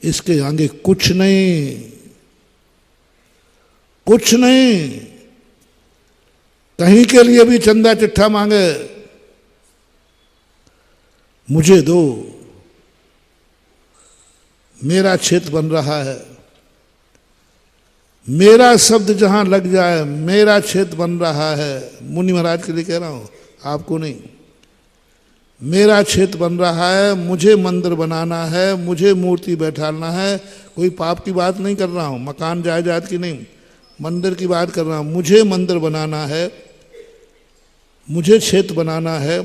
इसके आगे कुछ नहीं, कुछ नहीं। कहीं के लिए भी चंदा चिट्ठा मांगे, मुझे दो, मेरा क्षेत्र बन रहा है, मेरा शब्द जहां लग जाए मेरा क्षेत्र बन रहा है। मुनि महाराज के लिए कह रहा हूं, आपको नहीं। मेरा क्षेत्र बन रहा है, मुझे मंदिर बनाना है, मुझे मूर्ति बैठाना है। कोई पाप की बात नहीं कर रहा हूं, मकान जायदाद की नहीं, मंदिर की बात कर रहा हूं। मुझे मंदिर बनाना है, मुझे क्षेत्र बनाना है,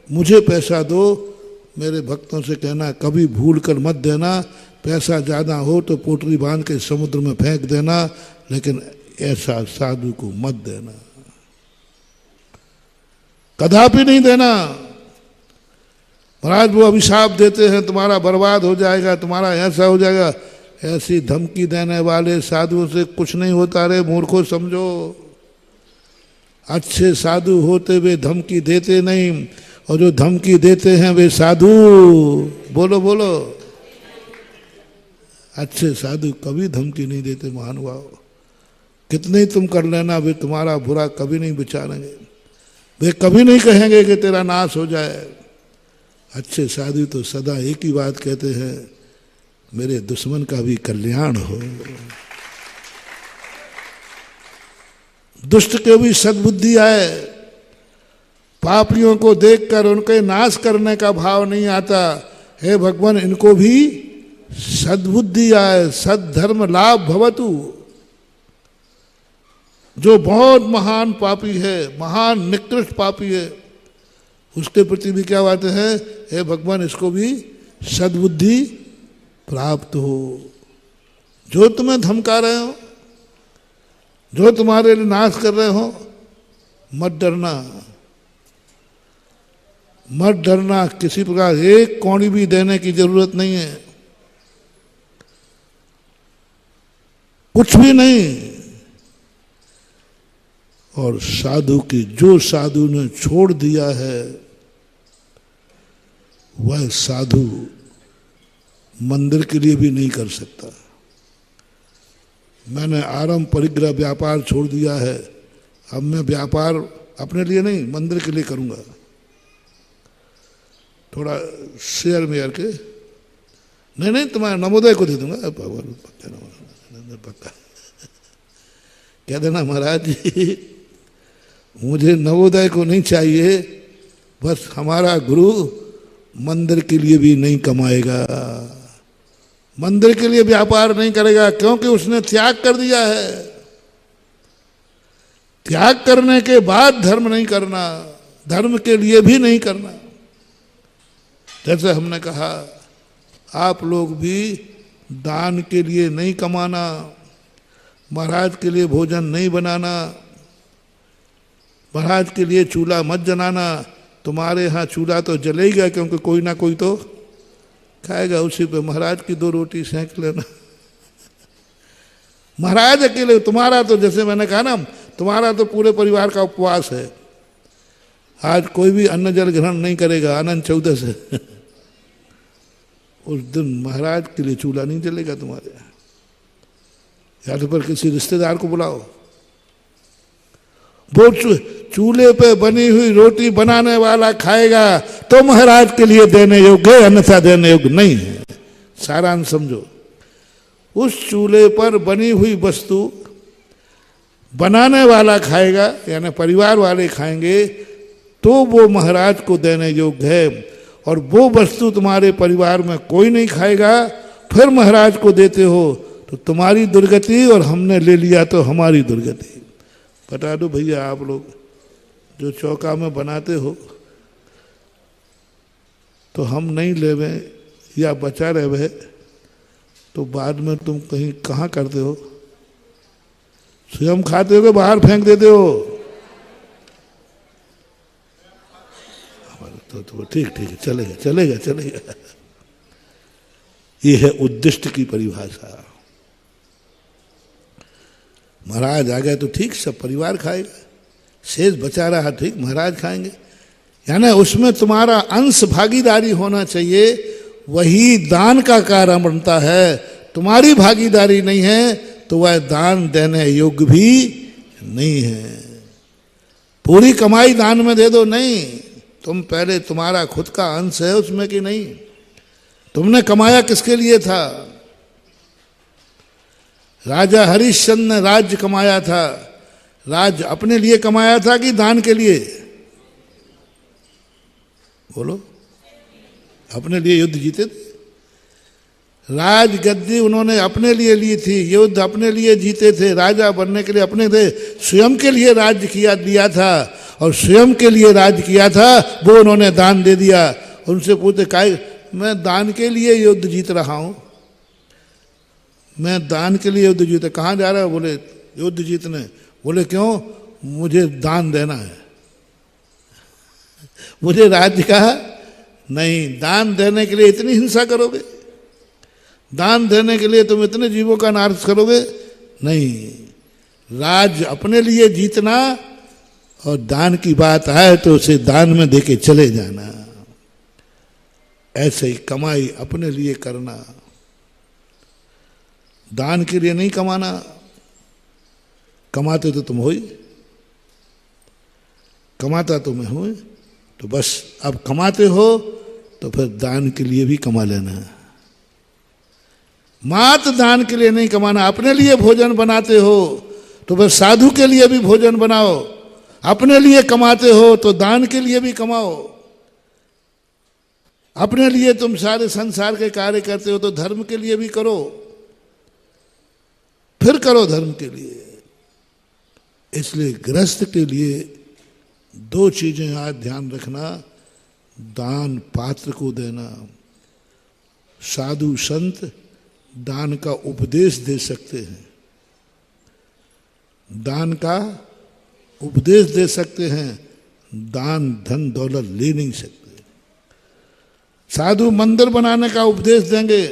मुझे पैसा दो। मेरे भक्तों से कहना कभी भूल कर मत देना। पैसा ज़्यादा हो तो पोटली बांध के समुद्र में फेंक देना, लेकिन ऐसा साधु को मत देना, कदापि नहीं देना। महाराज वो अभिशाप देते हैं तुम्हारा बर्बाद हो जाएगा, तुम्हारा ऐसा हो जाएगा। ऐसी धमकी देने वाले साधुओं से कुछ नहीं होता रे मूर्खों, समझो। अच्छे साधु होते हुए धमकी देते नहीं, और जो धमकी देते हैं वे साधु, बोलो बोलो, अच्छे साधु कभी धमकी नहीं देते महानुभाव। कितने तुम कर लेना, वे तुम्हारा बुरा कभी नहीं विचारेंगे, वे कभी नहीं कहेंगे कि तेरा नाश हो जाए। अच्छे साधु तो सदा एक ही बात कहते हैं, मेरे दुश्मन का भी कल्याण हो, दुष्ट के भी सद्बुद्धि आए। पापियों को देखकर उनके नाश करने का भाव नहीं आता। हे भगवान, इनको भी सद्बुद्धि आए, सद्धर्म लाभ भवतु। जो बहुत महान पापी है, महान निकृष्ट पापी है, उसके प्रति भी क्या बात है? हे भगवान, इसको भी सद्बुद्धि प्राप्त हो। जो तुम्हें धमका रहे हो, जो तुम्हारे लिए नाश कर रहे हो, मत डरना, मत डरना। किसी प्रकार एक कौड़ी भी देने की जरूरत नहीं है, कुछ भी नहीं। और साधु की, जो साधु ने छोड़ दिया है वह साधु मंदिर के लिए भी नहीं कर सकता। मैंने आरंभ परिग्रह व्यापार छोड़ दिया है, अब मैं व्यापार अपने लिए नहीं मंदिर के लिए करूंगा। थोड़ा शेयर मेयर के नहीं तुम्हारे नवोदय को दे दूंगा, पक्का कह देना महाराज जी मुझे नवोदय को नहीं चाहिए, बस हमारा गुरु मंदिर के लिए भी नहीं कमाएगा, मंदिर के लिए व्यापार नहीं करेगा, क्योंकि उसने त्याग कर दिया है। त्याग करने के बाद धर्म नहीं करना, धर्म के लिए भी नहीं करना। जैसे हमने कहा, आप लोग भी दान के लिए नहीं कमाना, महाराज के लिए भोजन नहीं बनाना, महाराज के लिए चूल्हा मत जलाना। तुम्हारे यहाँ चूल्हा तो जलेगा, क्योंकि कोई ना कोई तो खाएगा, उसी पे महाराज की 2 रोटी सेंक लेना। महाराज अकेले, तुम्हारा तो जैसे मैंने कहा ना, तुम्हारा तो पूरे परिवार का उपवास है। आज कोई भी अन्न जल ग्रहण नहीं करेगा अनंत 14 से। उस दिन महाराज के लिए चूल्हा नहीं जलेगा तुम्हारे यहाँ। या तो पर किसी रिश्तेदार को बुलाओ, वो चूल्हे पे बनी हुई रोटी बनाने वाला खाएगा तो महाराज के लिए देने योग्य, अन्यथा देने योग्य नहीं है। सारांश समझो, उस चूल्हे पर बनी हुई वस्तु बनाने वाला खाएगा, यानी परिवार वाले खाएंगे तो वो महाराज को देने योग्य है, और वो वस्तु तुम्हारे परिवार में कोई नहीं खाएगा, फिर महाराज को देते हो तो तुम्हारी दुर्गति, और हमने ले लिया तो हमारी दुर्गति। बता दो भैया, आप लोग जो चौका में बनाते हो तो हम नहीं लेवे या बचा रहे तो बाद में तुम कहीं कहाँ करते हो? स्वयं खाते हो कि बाहर फेंक देते हो? तो ठीक ठीक है, चलेगा चलेगा चलेगा। ये है उद्दिष्ट की परिभाषा। महाराज आ गए तो ठीक, सब परिवार खाएगा, शेष बचा रहा ठीक, महाराज खाएंगे। यानी उसमें तुम्हारा अंश भागीदारी होना चाहिए, वही दान का कारण बनता है। तुम्हारी भागीदारी नहीं है तो वह दान देने योग्य भी नहीं है। पूरी कमाई दान में दे दो, नहीं, तुम पहले तुम्हारा खुद का अंश है उसमें कि नहीं? तुमने कमाया किसके लिए था? राजा हरिश्चंद्र ने राज्य कमाया था, राज्य अपने लिए कमाया था कि दान के लिए? बोलो। अपने लिए युद्ध जीते थे, राज गद्दी उन्होंने अपने लिए ली थी, युद्ध अपने लिए जीते थे, राजा बनने के लिए अपने थे, स्वयं के लिए राज्य किया दिया था, और स्वयं के लिए राज्य किया था वो उन्होंने दान दे दिया। उनसे पूछते काय मैं दान के लिए युद्ध जीत रहा हूं, मैं दान के लिए युद्ध जीते। कहाँ जा रहा है? बोले युद्ध जीतने। बोले क्यों? मुझे दान देना है। मुझे राज्य कहा नहीं, दान देने के लिए इतनी हिंसा करोगे? दान देने के लिए तुम इतने जीवों का नाश करोगे? नहीं, राज्य अपने लिए जीतना, और दान की बात आए तो उसे दान में देके चले जाना। ऐसे ही कमाई अपने लिए करना, दान के लिए नहीं कमाना। कमाते तो तुम हो ही, कमाता तो मैं हूं, तो बस अब कमाते हो तो फिर दान के लिए भी कमा लेना। मात्र दान के लिए नहीं कमाना। अपने लिए भोजन बनाते हो तो फिर साधु के लिए भी भोजन बनाओ, अपने लिए कमाते हो तो दान के लिए भी कमाओ। अपने लिए तुम सारे संसार के कार्य करते हो तो धर्म के लिए भी करो, फिर करो धर्म के लिए। इसलिए गृहस्थ के लिए दो चीजें आज ध्यान रखना, दान पात्र को देना। साधु संत दान का उपदेश दे सकते हैं, दान का उपदेश दे सकते हैं, दान धन दौलत ले नहीं सकते। साधु मंदिर बनाने का उपदेश देंगे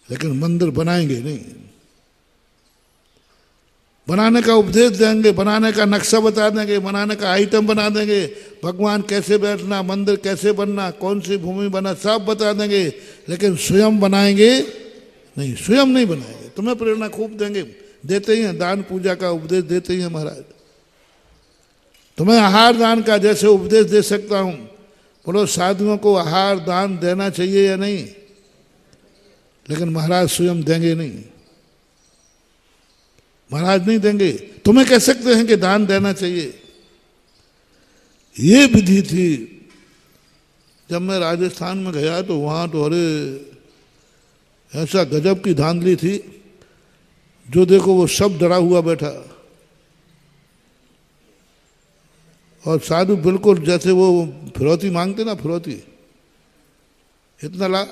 लेकिन मंदिर बनाएंगे नहीं। बनाने का उपदेश देंगे, बनाने का नक्शा बता देंगे, बनाने का आइटम बना देंगे, भगवान कैसे बैठना, मंदिर कैसे बनना, कौन सी भूमि बना, सब बता देंगे, लेकिन स्वयं बनाएंगे नहीं, स्वयं नहीं बनाएंगे। तुम्हें प्रेरणा खूब देंगे, देते ही हैं, दान पूजा का उपदेश देते ही हैं महाराज। तुम्हें आहार दान का जैसे उपदेश दे सकता हूं, बोलो साधुओं को आहार दान देना चाहिए या नहीं, लेकिन महाराज स्वयं देंगे नहीं, महाराज नहीं देंगे। तुम्हें कह सकते हैं कि दान देना चाहिए। ये विधि थी। जब मैं राजस्थान में गया तो वहां तो अरे ऐसा गजब की धांधली थी, जो देखो वो सब डरा हुआ बैठा, और साधु बिल्कुल जैसे वो फिरौती मांगते ना, फिरौती इतना ला,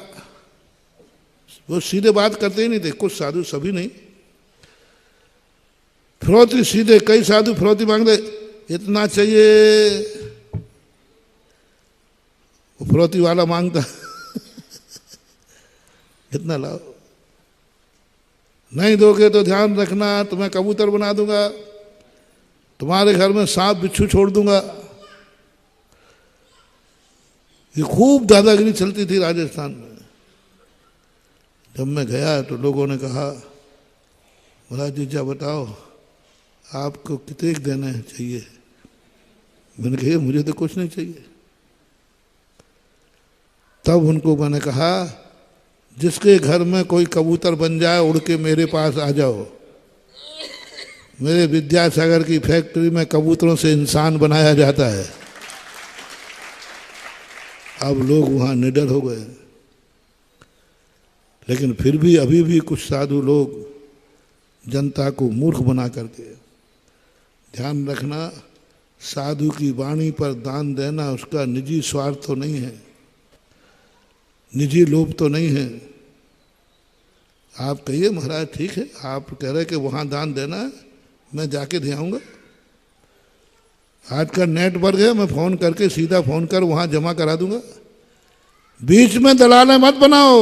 वो सीधे बात करते ही नहीं थे। कुछ साधु, सभी नहीं, फिरौती सीधे। कई साधु फिरौती मांगते, इतना चाहिए, वो फिरौती वाला मांगता इतना लाओ, नहीं दोगे तो ध्यान रखना तुम्हें कबूतर बना दूंगा, तुम्हारे घर में सांप बिच्छू छोड़ दूंगा। ये खूब दादागिरी चलती थी राजस्थान में। जब मैं गया तो लोगों ने कहा, महाराज जी क्या बताओ आपको कितने देना चाहिए? मैंने कहा मुझे तो कुछ नहीं चाहिए। तब उनको मैंने कहा, जिसके घर में कोई कबूतर बन जाए उड़ के मेरे पास आ जाओ, मेरे विद्यासागर की फैक्ट्री में कबूतरों से इंसान बनाया जाता है। अब लोग वहाँ निडर हो गए, लेकिन फिर भी अभी भी कुछ साधु लोग जनता को मूर्ख बना करके। ध्यान रखना, साधु की वाणी पर दान देना उसका निजी स्वार्थ तो नहीं है, निजी लोभ तो नहीं है। आप कहिए महाराज ठीक है, आप कह रहे कि वहाँ दान देना है, मैं जाके दे आऊँगा। आज का नेटवर्क है, मैं फ़ोन करके सीधा फ़ोन कर वहाँ जमा करा दूंगा। बीच में दलालें मत बनाओ।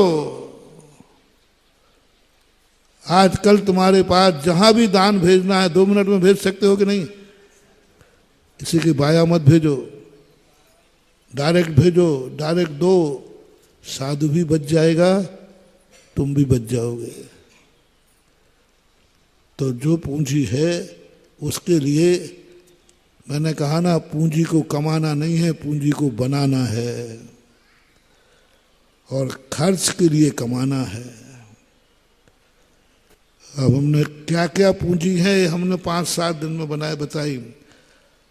आजकल तुम्हारे पास जहाँ भी दान भेजना है 2 मिनट में भेज सकते हो कि नहीं? किसी की बाया मत भेजो, डायरेक्ट भेजो, डायरेक्ट दो। साधु भी बच जाएगा, तुम भी बच जाओगे। तो जो पूंजी है उसके लिए मैंने कहा ना, पूंजी को कमाना नहीं है, पूंजी को बनाना है और खर्च के लिए कमाना है। अब हमने क्या क्या पूंजी है हमने 5-7 दिन में बनाए बताई।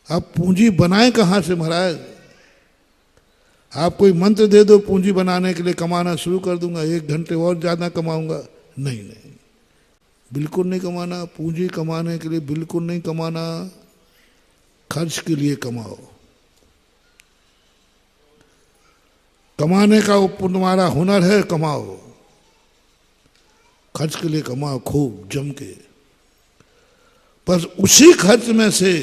अब पूंजी बनाए कहाँ से महाराज? आप कोई मंत्र दे दो पूंजी बनाने के लिए, कमाना शुरू कर दूंगा, 1 घंटे और ज़्यादा कमाऊंगा। नहीं नहीं, बिल्कुल नहीं कमाना। पूंजी कमाने के लिए बिल्कुल नहीं कमाना, खर्च के लिए कमाओ। कमाने का तुम्हारा हुनर है, कमाओ। खर्च के लिए कमाओ खूब जम के। बस उसी खर्च में से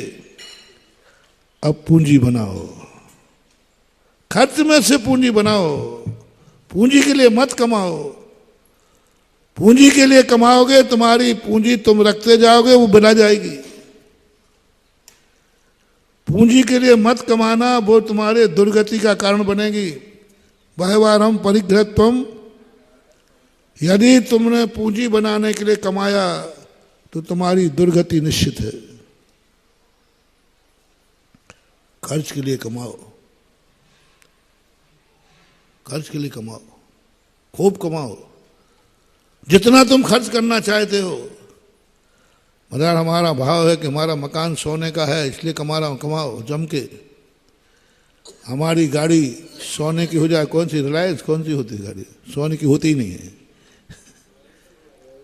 अब पूंजी बनाओ, खर्च में से पूंजी बनाओ। पूंजी के लिए मत कमाओ। पूंजी के लिए कमाओगे, तुम्हारी पूंजी तुम रखते जाओगे, वो बना जाएगी। पूंजी के लिए मत कमाना, वो तुम्हारे दुर्गति का कारण बनेगी। बहवारम परिग्रहत्वम, यदि तुमने पूंजी बनाने के लिए कमाया तो तुम्हारी दुर्गति निश्चित है। खर्च के लिए कमाओ, खर्च के लिए कमाओ, खूब कमाओ, जितना तुम खर्च करना चाहते हो। मतलब हमारा भाव है कि हमारा मकान सोने का है, इसलिए कमाओ जम के। हमारी गाड़ी सोने की हो जाए, कौन सी रिलायंस कौन सी होती गाड़ी? सोने की होती ही नहीं है,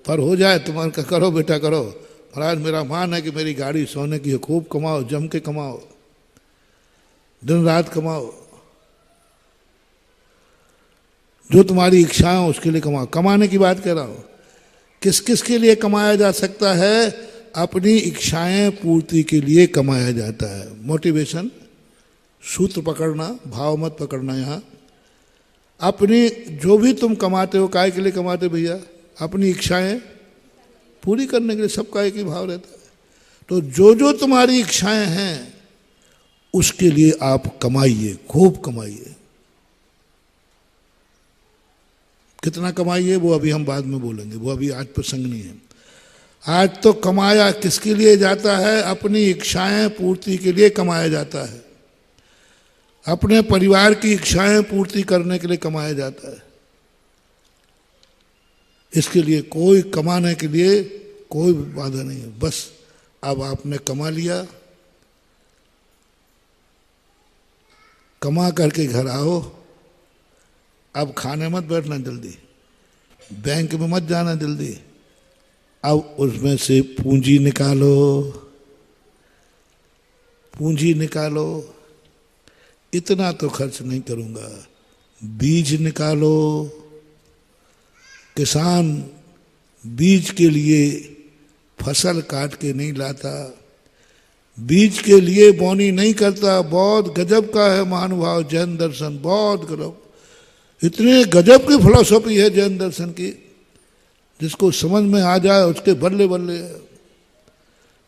पर हो जाए तुम्हारा, करो बेटा करो। महाराज मेरा मान है कि मेरी गाड़ी सोने की है, खूब कमाओ, जम के कमाओ, दिन रात कमाओ। जो तुम्हारी इच्छा है उसके लिए कमाओ। कमाने की बात कर रहा हूं, किस किस के लिए कमाया जा सकता है? अपनी इच्छाएं पूर्ति के लिए कमाया जाता है। मोटिवेशन, सूत्र पकड़ना, भाव मत पकड़ना। यहाँ अपनी जो भी तुम कमाते हो, काय के लिए कमाते हो भैया? अपनी इच्छाएं पूरी करने के लिए। सबका एक ही भाव रहता है। तो जो जो तुम्हारी इच्छाएं हैं उसके लिए आप कमाइए, खूब कमाइए। कितना कमाइए वो अभी हम बाद में बोलेंगे, वो अभी आज प्रसंग नहीं है। आज तो कमाया किसके लिए जाता है? अपनी इच्छाएं पूर्ति के लिए कमाया जाता है। अपने परिवार की इच्छाएं पूर्ति करने के लिए कमाया जाता है। इसके लिए कोई, कमाने के लिए कोई बाधा नहीं है। बस अब आपने कमा लिया, कमा करके घर आओ। अब खाने मत बैठना जल्दी, बैंक में मत जाना जल्दी। अब उसमें से पूंजी निकालो, पूंजी निकालो। इतना तो खर्च नहीं करूंगा। बीज निकालो। किसान बीज के लिए फसल काट के नहीं लाता, बीज के लिए बोनी नहीं करता। बहुत गजब का है महानुभाव जैन दर्शन, बहुत गजब। इतने गजब की फिलॉसफी है जैन दर्शन की, जिसको समझ में आ जाए उसके बल्ले बल्ले।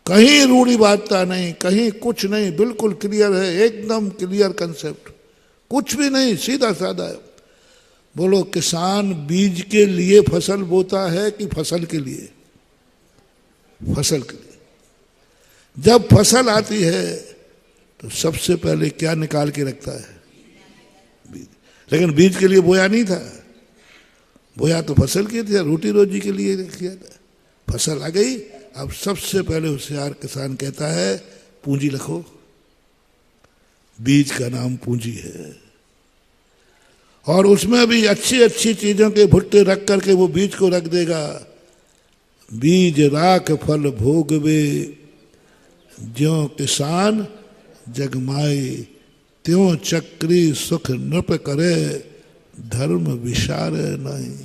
कहीं रूढ़िवादिता नहीं, कहीं कुछ नहीं, बिल्कुल क्लियर है, एकदम क्लियर कंसेप्ट, कुछ भी नहीं, सीधा साधा है। बोलो, किसान बीज के लिए फसल बोता है कि फसल के लिए? फसल के लिए। जब फसल आती है तो सबसे पहले क्या निकाल के रखता है? बीज। लेकिन बीज के लिए बोया नहीं था, बोया तो फसल के थे, रोटी रोजी के लिए किया था। फसल आ गई, अब सबसे पहले होशियार किसान कहता है पूंजी रखो, बीज का नाम पूंजी है, और उसमें भी अच्छी अच्छी चीजों के भुट्टे रख करके वो बीज को रख देगा। बीज राख फल भोगवे, ज्यों किसान जगमाए, त्यों चक्री सुख नृप करे, धर्म विचार नहीं।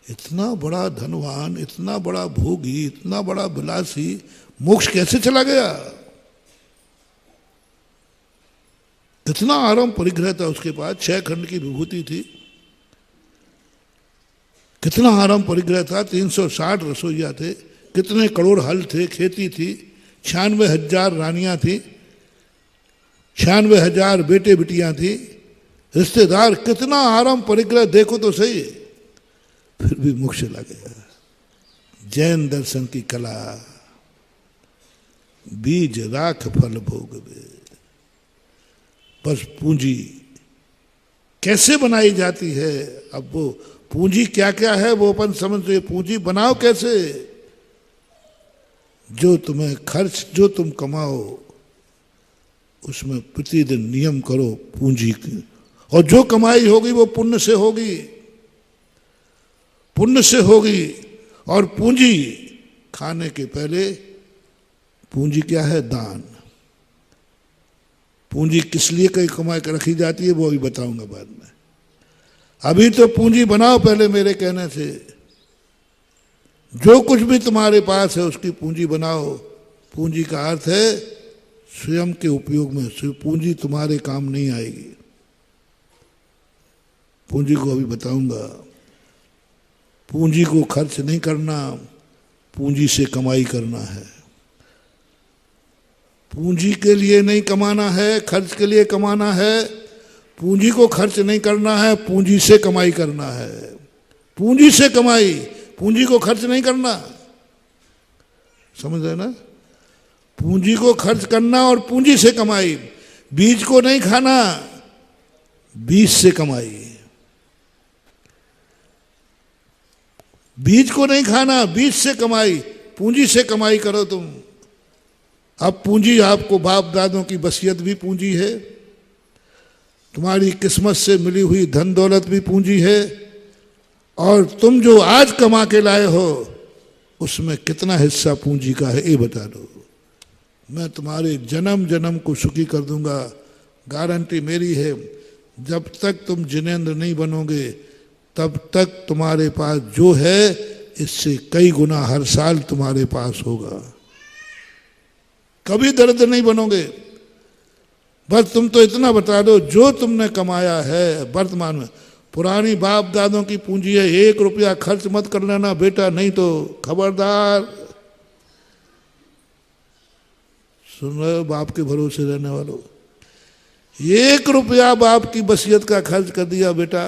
इतना बड़ा धनवान, इतना बड़ा भोगी, इतना बड़ा विलासी मोक्ष कैसे चला गया? कितना आराम परिग्रह था उसके पास, 6 खंड की विभूति थी, कितना आराम परिग्रह था, 360 रसोइया थे, कितने करोड़ हल थे, खेती थी, 96,000 रानियां थी, 96,000 बेटे बिटियां थी, रिश्तेदार, कितना आराम परिग्रह देखो तो सही, फिर भी मोक्ष चला गया। जैन दर्शन की कला, बीज राख फल भोगवे। बस पूंजी कैसे बनाई जाती है, अब वो पूंजी क्या क्या है वो अपन समझते, पूंजी बनाओ कैसे? जो तुम्हें खर्च, जो तुम कमाओ उसमें प्रतिदिन नियम करो पूंजी की, और जो कमाई होगी वो पुण्य से होगी, पुण्य से होगी। और पूंजी खाने के पहले, पूंजी क्या है? दान। पूंजी किस लिए कहीं कमा कर रखी जाती है वो भी बताऊंगा बाद में। अभी तो पूंजी बनाओ पहले मेरे कहने से, जो कुछ भी तुम्हारे पास है उसकी पूंजी बनाओ। पूंजी का अर्थ है स्वयं के उपयोग में, पूंजी तुम्हारे काम नहीं आएगी। पूंजी को अभी बताऊंगा। पूंजी को खर्च नहीं करना, पूंजी से कमाई करना है। पूंजी के लिए नहीं कमाना है, खर्च के लिए कमाना है। पूंजी को खर्च नहीं करना है, पूंजी से कमाई करना है। पूंजी से कमाई, पूंजी को खर्च नहीं करना, समझ रहे ना? पूंजी को खर्च करना और पूंजी से कमाई। बीज को नहीं खाना, बीज से कमाई। बीज को नहीं खाना, बीज से कमाई। पूंजी से कमाई करो तुम। अब पूंजी आपको बाप दादों की वसीयत भी पूंजी है, तुम्हारी किस्मत से मिली हुई धन दौलत भी पूंजी है, और तुम जो आज कमा के लाए हो उसमें कितना हिस्सा पूंजी का है ये बता दो। मैं तुम्हारे जन्म जन्म को सुखी कर दूंगा, गारंटी मेरी है। जब तक तुम जिनेंद्र नहीं बनोगे तब तक तुम्हारे पास जो है इससे कई गुना हर साल तुम्हारे पास होगा। कभी दरिद्र नहीं बनोगे। बस तुम तो इतना बता दो, जो तुमने कमाया है वर्तमान में, पुरानी बाप दादों की पूंजी है, 1 रुपया खर्च मत कर लेना बेटा, नहीं तो खबरदार। सुन रहे हो बाप के भरोसे रहने वालों? 1 रुपया बाप की वसीयत का खर्च कर दिया बेटा,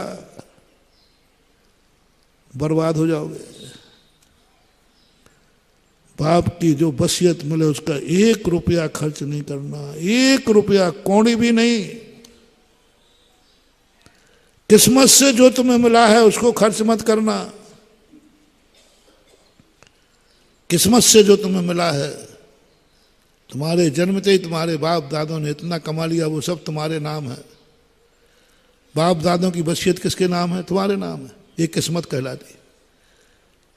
बर्बाद हो जाओगे। बाप की जो वसीयत मिले उसका 1 रुपया खर्च नहीं करना, 1 रुपया कौड़ी भी नहीं। किस्मत से जो तुम्हें मिला है उसको खर्च मत करना। किस्मत से जो तुम्हें मिला है, तुम्हारे जन्मते ही तुम्हारे बाप दादों ने इतना कमा लिया, वो सब तुम्हारे नाम है। बाप दादों की वसीयत किसके नाम है? तुम्हारे नाम है। ये किस्मत कहलाती।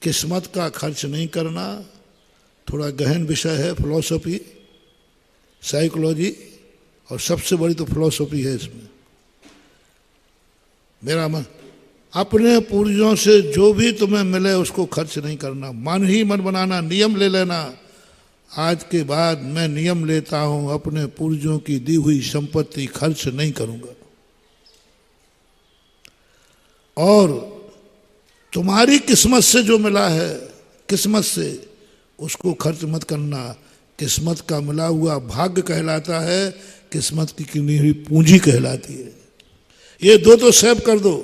किस्मत का खर्च नहीं करना थोड़ा गहन विषय है, फिलॉसफी, साइकोलॉजी, और सबसे बड़ी तो फिलॉसफी है इसमें। मेरा मन, अपने पूर्वजों से जो भी तुम्हें मिले उसको खर्च नहीं करना। मन ही मन बनाना, नियम ले लेना। आज के बाद मैं नियम लेता हूं, अपने पूर्वजों की दी हुई संपत्ति खर्च नहीं करूंगा। और तुम्हारी किस्मत से जो मिला है, किस्मत से उसको खर्च मत करना। किस्मत का मिला हुआ भाग्य कहलाता है, किस्मत की किनी हुई पूंजी कहलाती है। ये दो तो सेव कर दो।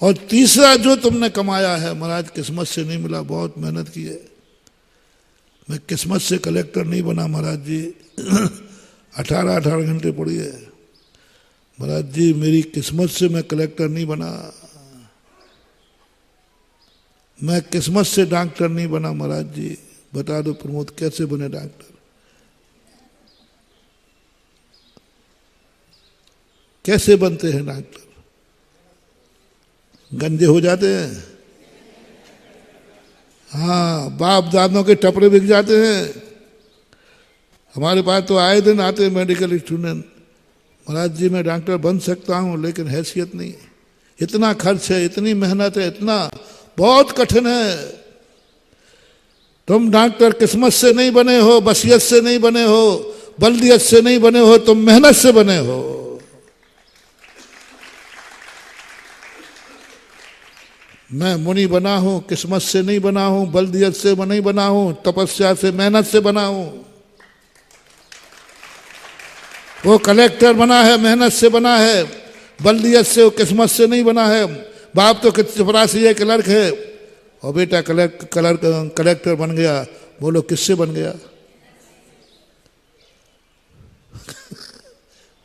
और तीसरा जो तुमने कमाया है, महाराज किस्मत से नहीं मिला, बहुत मेहनत की है। मैं किस्मत से कलेक्टर नहीं बना महाराज जी, 18 घंटे पड़ी है महाराज जी, मेरी किस्मत से मैं कलेक्टर नहीं बना। मैं किस्मत से डॉक्टर नहीं बना महाराज जी, बता दो प्रमोद कैसे बने डॉक्टर? कैसे बनते हैं डॉक्टर? गंजे हो जाते हैं? हाँ, बाप दादों के टपरे बिक जाते हैं। हमारे पास तो आए दिन आते हैं मेडिकल स्टूडेंट, महाराज जी मैं डॉक्टर बन सकता हूँ लेकिन हैसियत नहीं, इतना खर्च है, इतनी मेहनत है, इतना बहुत कठिन है। तुम डॉक्टर किस्मत से नहीं बने हो, बसियत से नहीं बने हो, बल्दियत से नहीं बने हो, तुम मेहनत से बने हो। मैं मुनि बना हूं, किस्मत से नहीं बना हूं, बल्दियत से नहीं बना हूं, तपस्या से मेहनत से बना हूं। वो कलेक्टर बना है, मेहनत से बना है, बल्दियत से, वो किस्मत से नहीं बना है। बाप तो चपरासी है, क्लर्क है, और बेटा कलेक्टर बन गया। बोलो किससे बन गया?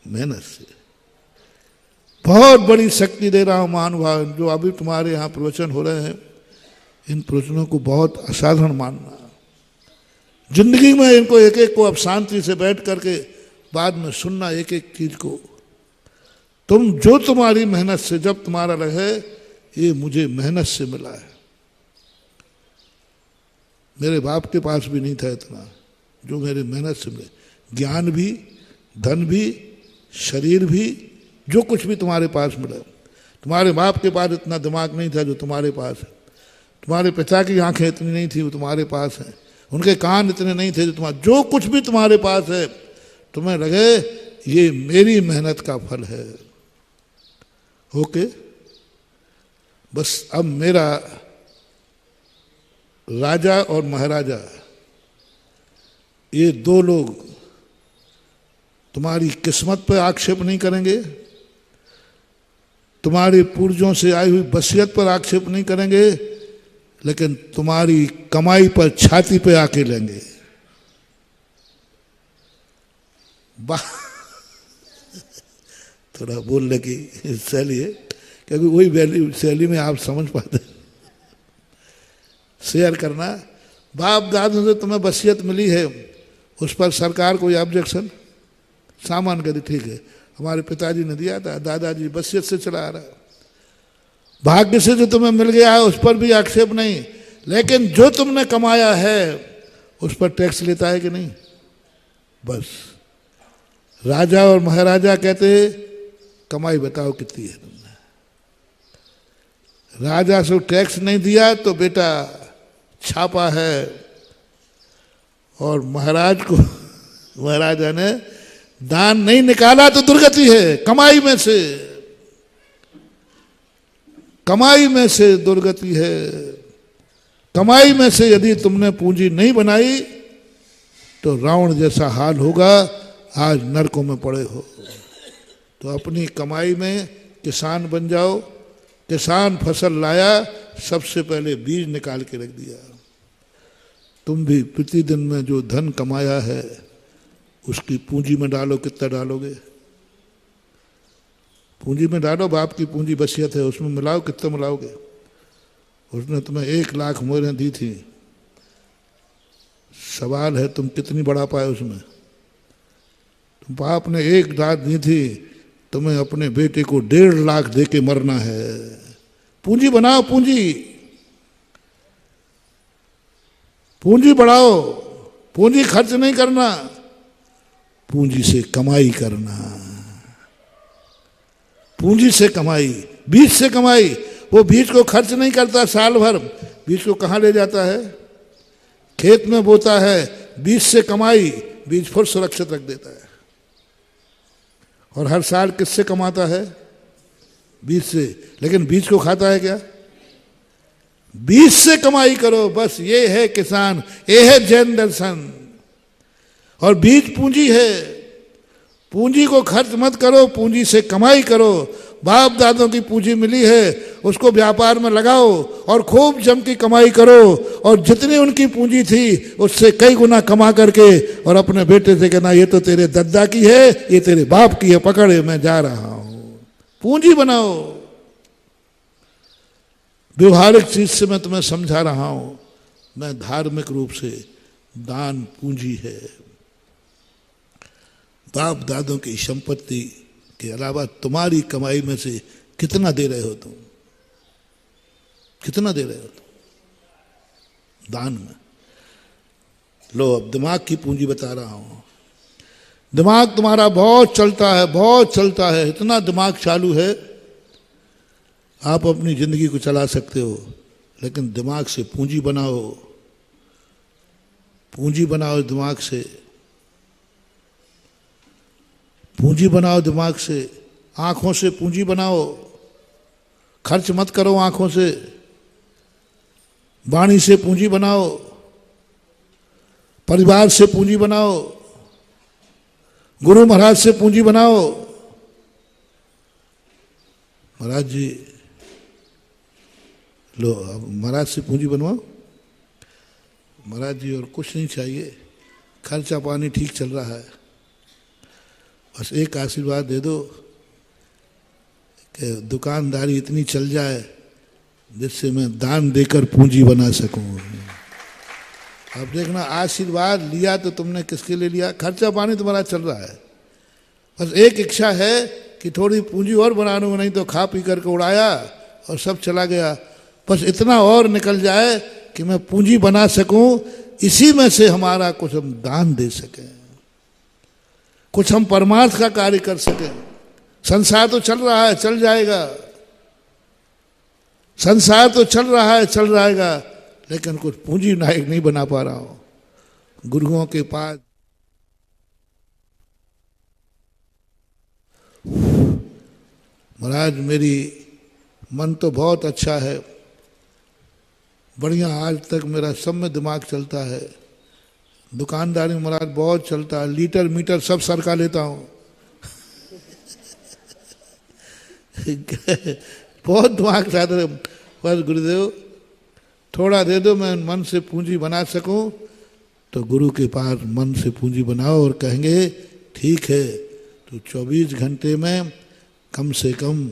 मेहनत से। बहुत बड़ी शक्ति दे रहा हूं महानुभाव, जो अभी तुम्हारे यहाँ प्रवचन हो रहे हैं, इन प्रवचनों को बहुत असाधारण मानना। जिंदगी में इनको एक एक को अब शांति से बैठ करके बाद में सुनना, एक एक चीज को। तुम जो तुम्हारी मेहनत से जब तुम्हारा रहे, ये मुझे मेहनत से मिला है। मेरे बाप के पास भी नहीं था इतना जो मेरे मेहनत से मिले। ज्ञान भी, धन भी, शरीर भी, जो कुछ भी तुम्हारे पास मिला। तुम्हारे बाप के पास इतना दिमाग नहीं था जो तुम्हारे पास है। तुम्हारे पिता की आंखें इतनी नहीं थी, वो तुम्हारे पास है। उनके कान इतने नहीं थे जो कुछ भी तुम्हारे पास है, तुम्हें लगे ये मेरी मेहनत का फल है। ओके, बस अब मेरा राजा और महाराजा, ये दो लोग तुम्हारी किस्मत पर आक्षेप नहीं करेंगे, तुम्हारे पूर्वजों से आई हुई वसीयत पर आक्षेप नहीं करेंगे, लेकिन तुम्हारी कमाई पर छाती पे आके लेंगे। थोड़ा बोलने की शैली है, क्योंकि वही वैल्यू शैली में आप समझ पाते। शेयर करना, बाप दादों से तुम्हें वसीयत मिली है, उस पर सरकार कोई ऑब्जेक्शन? सामान कर दी, ठीक है, हमारे पिताजी ने दिया था, दादाजी वसीयत से चला आ रहा है। भाग्य से जो तुम्हें मिल गया है उस पर भी आक्षेप नहीं, लेकिन जो तुमने कमाया है उस पर टैक्स लेता है कि नहीं? बस राजा और महाराजा कहते कमाई बताओ कितनी है तुमने। राजा से टैक्स नहीं दिया तो बेटा छापा है, और महाराज को महाराजा ने दान नहीं निकाला तो दुर्गति है। कमाई में से, कमाई में से दुर्गति है। कमाई में से यदि तुमने पूंजी नहीं बनाई तो रावण जैसा हाल होगा, आज नरकों में पड़े हो। तो अपनी कमाई में किसान बन जाओ। किसान फसल लाया, सबसे पहले बीज निकाल के रख दिया। तुम भी प्रतिदिन में जो धन कमाया है उसकी पूंजी में डालो। कितना डालोगे? पूंजी में डालो, बाप की पूंजी वसीयत है, उसमें मिलाओ। कितना मिलाओगे? उसने तुम्हें 1 लाख मोहरें दी थी, सवाल है तुम कितनी बढ़ा पाए उसमें। तुम बाप ने 1 लाख दी थी, तुम्हें अपने बेटे को 1.5 लाख दे के मरना है। पूंजी बनाओ, पूंजी बढ़ाओ। पूंजी खर्च नहीं करना, पूंजी से कमाई करना। पूंजी से कमाई, बीज से कमाई। वो बीज को खर्च नहीं करता साल भर, बीज को कहाँ ले जाता है? खेत में बोता है। बीज से कमाई, बीज फिर सुरक्षित रख देता है। और हर साल किससे कमाता है? बीज से। लेकिन बीज को खाता है क्या? बीज से कमाई करो, बस ये है किसान, ये है जैन दर्शन। और बीज पूंजी है। पूंजी को खर्च मत करो, पूंजी से कमाई करो। बाप दादों की पूंजी मिली है, उसको व्यापार में लगाओ और खूब जम की कमाई करो। और जितनी उनकी पूंजी थी उससे कई गुना कमा करके और अपने बेटे से कहना ये तो तेरे दद्दा की है, ये तेरे बाप की है, पकड़े मैं जा रहा हूं। पूंजी बनाओ। व्यवहारिक चीज से मैं तुम्हें समझा रहा हूं, मैं धार्मिक रूप से दान पूंजी है। बाप दादों की संपत्ति के अलावा तुम्हारी कमाई में से कितना दे रहे हो तुम, कितना दे रहे हो तुम दान में? लो अब दिमाग की पूंजी बता रहा हूं। दिमाग तुम्हारा बहुत चलता है, बहुत चलता है, इतना दिमाग चालू है, आप अपनी जिंदगी को चला सकते हो, लेकिन दिमाग से पूंजी बनाओ, पूंजी बनाओ दिमाग से, पूंजी बनाओ दिमाग से, आंखों से पूंजी बनाओ, खर्च मत करो आंखों से, वाणी से पूंजी बनाओ, परिवार से पूंजी बनाओ, गुरु महाराज से पूंजी बनाओ। महाराज जी लो अब महाराज से पूंजी बनवाओ। महाराज जी और कुछ नहीं चाहिए, खर्चा पानी ठीक चल रहा है, बस एक आशीर्वाद दे दो कि दुकानदारी इतनी चल जाए जिससे मैं दान देकर पूंजी बना सकूं। अब देखना, आशीर्वाद लिया तो तुमने किसके लिए लिया? खर्चा पानी तुम्हारा चल रहा है, बस एक इच्छा है कि थोड़ी पूंजी और बना लूँ, नहीं तो खा पी करके उड़ाया और सब चला गया। बस इतना और निकल जाए कि मैं पूंजी बना सकूं, इसी में से हमारा कुछ हम दान दे सकें, कुछ हम परमार्थ का कार्य कर सकें। संसार तो चल रहा है, चल जाएगा, संसार तो चल रहा है, चल जाएगा, लेकिन कुछ पूंजी नायक नहीं बना पा रहा हूं। गुरुओं के पास महाराज मेरी मन तो बहुत अच्छा है, बढ़िया, आज तक मेरा सब में दिमाग चलता है, दुकानदारी में महाराज बहुत चलता है, लीटर मीटर सब सरका लेता हूँ बहुत दिमाग चाहता है, बस गुरुदेव थोड़ा दे दो, मैं मन से पूंजी बना सकूं। तो गुरु के पास मन से पूंजी बनाओ और कहेंगे ठीक है, तो 24 घंटे में कम से कम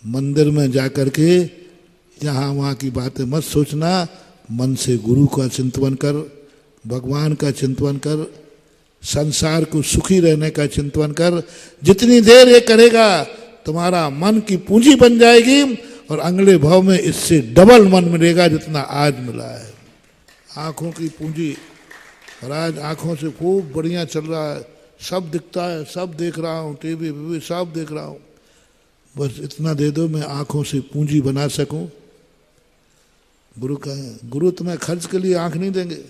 मंदिर में जाकर के यहाँ वहाँ की बातें मत सोचना, मन से गुरु का चिंतन कर, भगवान का चिंतन कर, संसार को सुखी रहने का चिंतन कर। जितनी देर ये करेगा तुम्हारा मन की पूंजी बन जाएगी और अगले भाव में इससे डबल मन मिलेगा जितना आज मिला है। आंखों की पूंजी, महाराज आंखों से खूब बढ़िया चल रहा है, सब दिखता है, सब देख रहा हूँ, टीवी वीवी सब देख रहा हूँ, बस इतना दे दो मैं आंखों से पूंजी बना सकूं। गुरु कहें, गुरु तुम्हें खर्च के लिए आंख नहीं देंगे,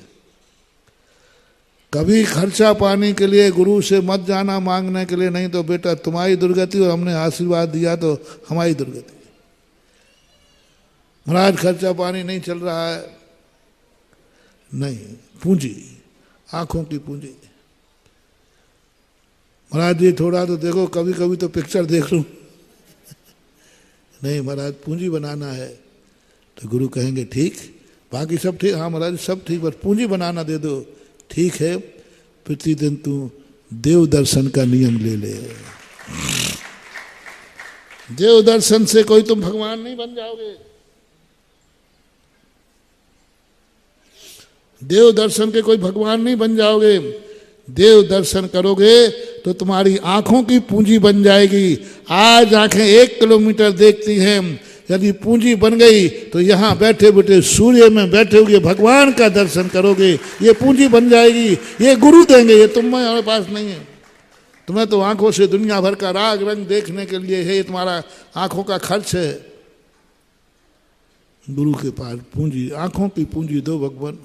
कभी खर्चा पाने के लिए गुरु से मत जाना मांगने के लिए, नहीं तो बेटा तुम्हारी दुर्गति, और हमने आशीर्वाद दिया तो हमारी दुर्गति। महाराज खर्चा पानी नहीं चल रहा है, नहीं, पूंजी, आंखों की पूंजी। महाराज जी थोड़ा तो देखो, कभी कभी तो पिक्चर देख लूं नहीं महाराज पूंजी बनाना है। तो गुरु कहेंगे ठीक, बाकी सब ठीक, हाँ महाराज सब ठीक, बस पूंजी बनाना दे दो। ठीक है, प्रतिदिन तू देव दर्शन का नियम ले ले। देव दर्शन से कोई तुम भगवान नहीं बन जाओगे, देव दर्शन के कोई भगवान नहीं बन जाओगे। देव दर्शन करोगे तो तुम्हारी आंखों की पूंजी बन जाएगी। आज आंखें 1 किलोमीटर देखती हैं, यदि पूंजी बन गई तो यहाँ बैठे बैठे सूर्य में बैठे हुए भगवान का दर्शन करोगे, ये पूंजी बन जाएगी। ये गुरु देंगे, ये तुम्हारे पास नहीं है। तुम्हें तो आंखों से दुनिया भर का राग रंग देखने के लिए है, ये तुम्हारा आंखों का खर्च है। गुरु के पास पूंजी, आंखों की पूंजी दो भगवान।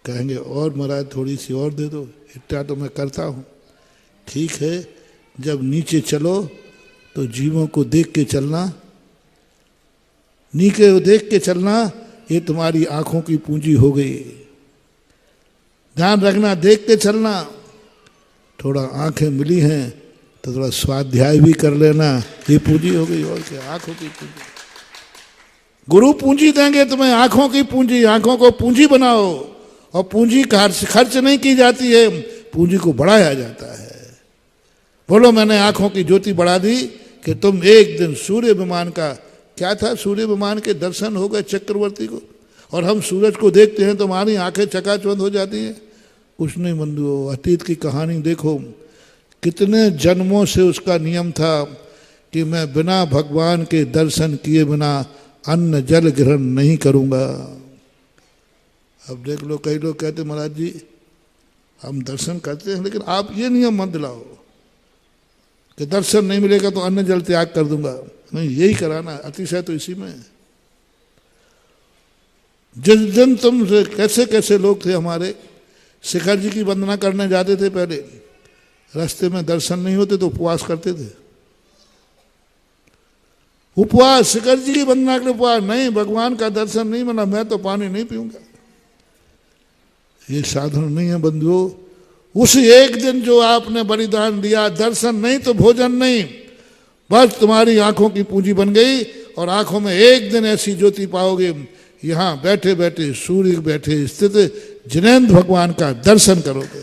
कहेंगे और महाराज थोड़ी सी और दे दो, इतना तो मैं करता हूँ। ठीक है, जब नीचे चलो तो जीवों को देख के चलना, नीचे देख के चलना, ये तुम्हारी आंखों की पूंजी हो गई। ध्यान रखना, देख के चलना। थोड़ा आंखें मिली हैं तो थोड़ा स्वाध्याय भी कर लेना, ये पूंजी हो गई। और क्या, आंखों की पूंजी। गुरु पूंजी देंगे तुम्हें, आंखों की पूंजी। आंखों को पूंजी बनाओ, और पूंजी खर्च नहीं की जाती है, पूंजी को बढ़ाया जाता है। बोलो मैंने आंखों की ज्योति बढ़ा दी कि तुम एक दिन सूर्य विमान का क्या था, सूर्य विमान के दर्शन हो गए चक्रवर्ती को, और हम सूरज को देखते हैं तो हमारी आंखें चकाचौंध हो जाती हैं। कुछ नहीं बंधुओं, अतीत की कहानी देखो, कितने जन्मों से उसका नियम था कि मैं बिना भगवान के दर्शन किए बिना अन्न जल ग्रहण नहीं करूंगा। अब देख लो, कई लोग कहते महाराज जी हम दर्शन करते हैं, लेकिन आप ये नियम मत दिलाओ कि दर्शन नहीं मिलेगा तो अन्न जल त्याग कर दूंगा। नहीं, यही कराना, अतिशय तो इसी में। जिस दिन तुम कैसे कैसे लोग थे हमारे, शिखर जी की वंदना करने जाते थे, पहले रास्ते में दर्शन नहीं होते तो उपवास करते थे। उपवास, शिखर जी की वंदना के लिए उपवास, नहीं भगवान का दर्शन नहीं मिला मैं तो पानी नहीं पीऊंगा। ये साधन नहीं है बंधुओं। उस एक दिन जो आपने बलिदान दिया, दर्शन नहीं तो भोजन नहीं, बस तुम्हारी आंखों की पूंजी बन गई, और आंखों में एक दिन ऐसी ज्योति पाओगे, यहां बैठे बैठे सूर्य बैठे स्थित जिनेंद्र भगवान का दर्शन करोगे।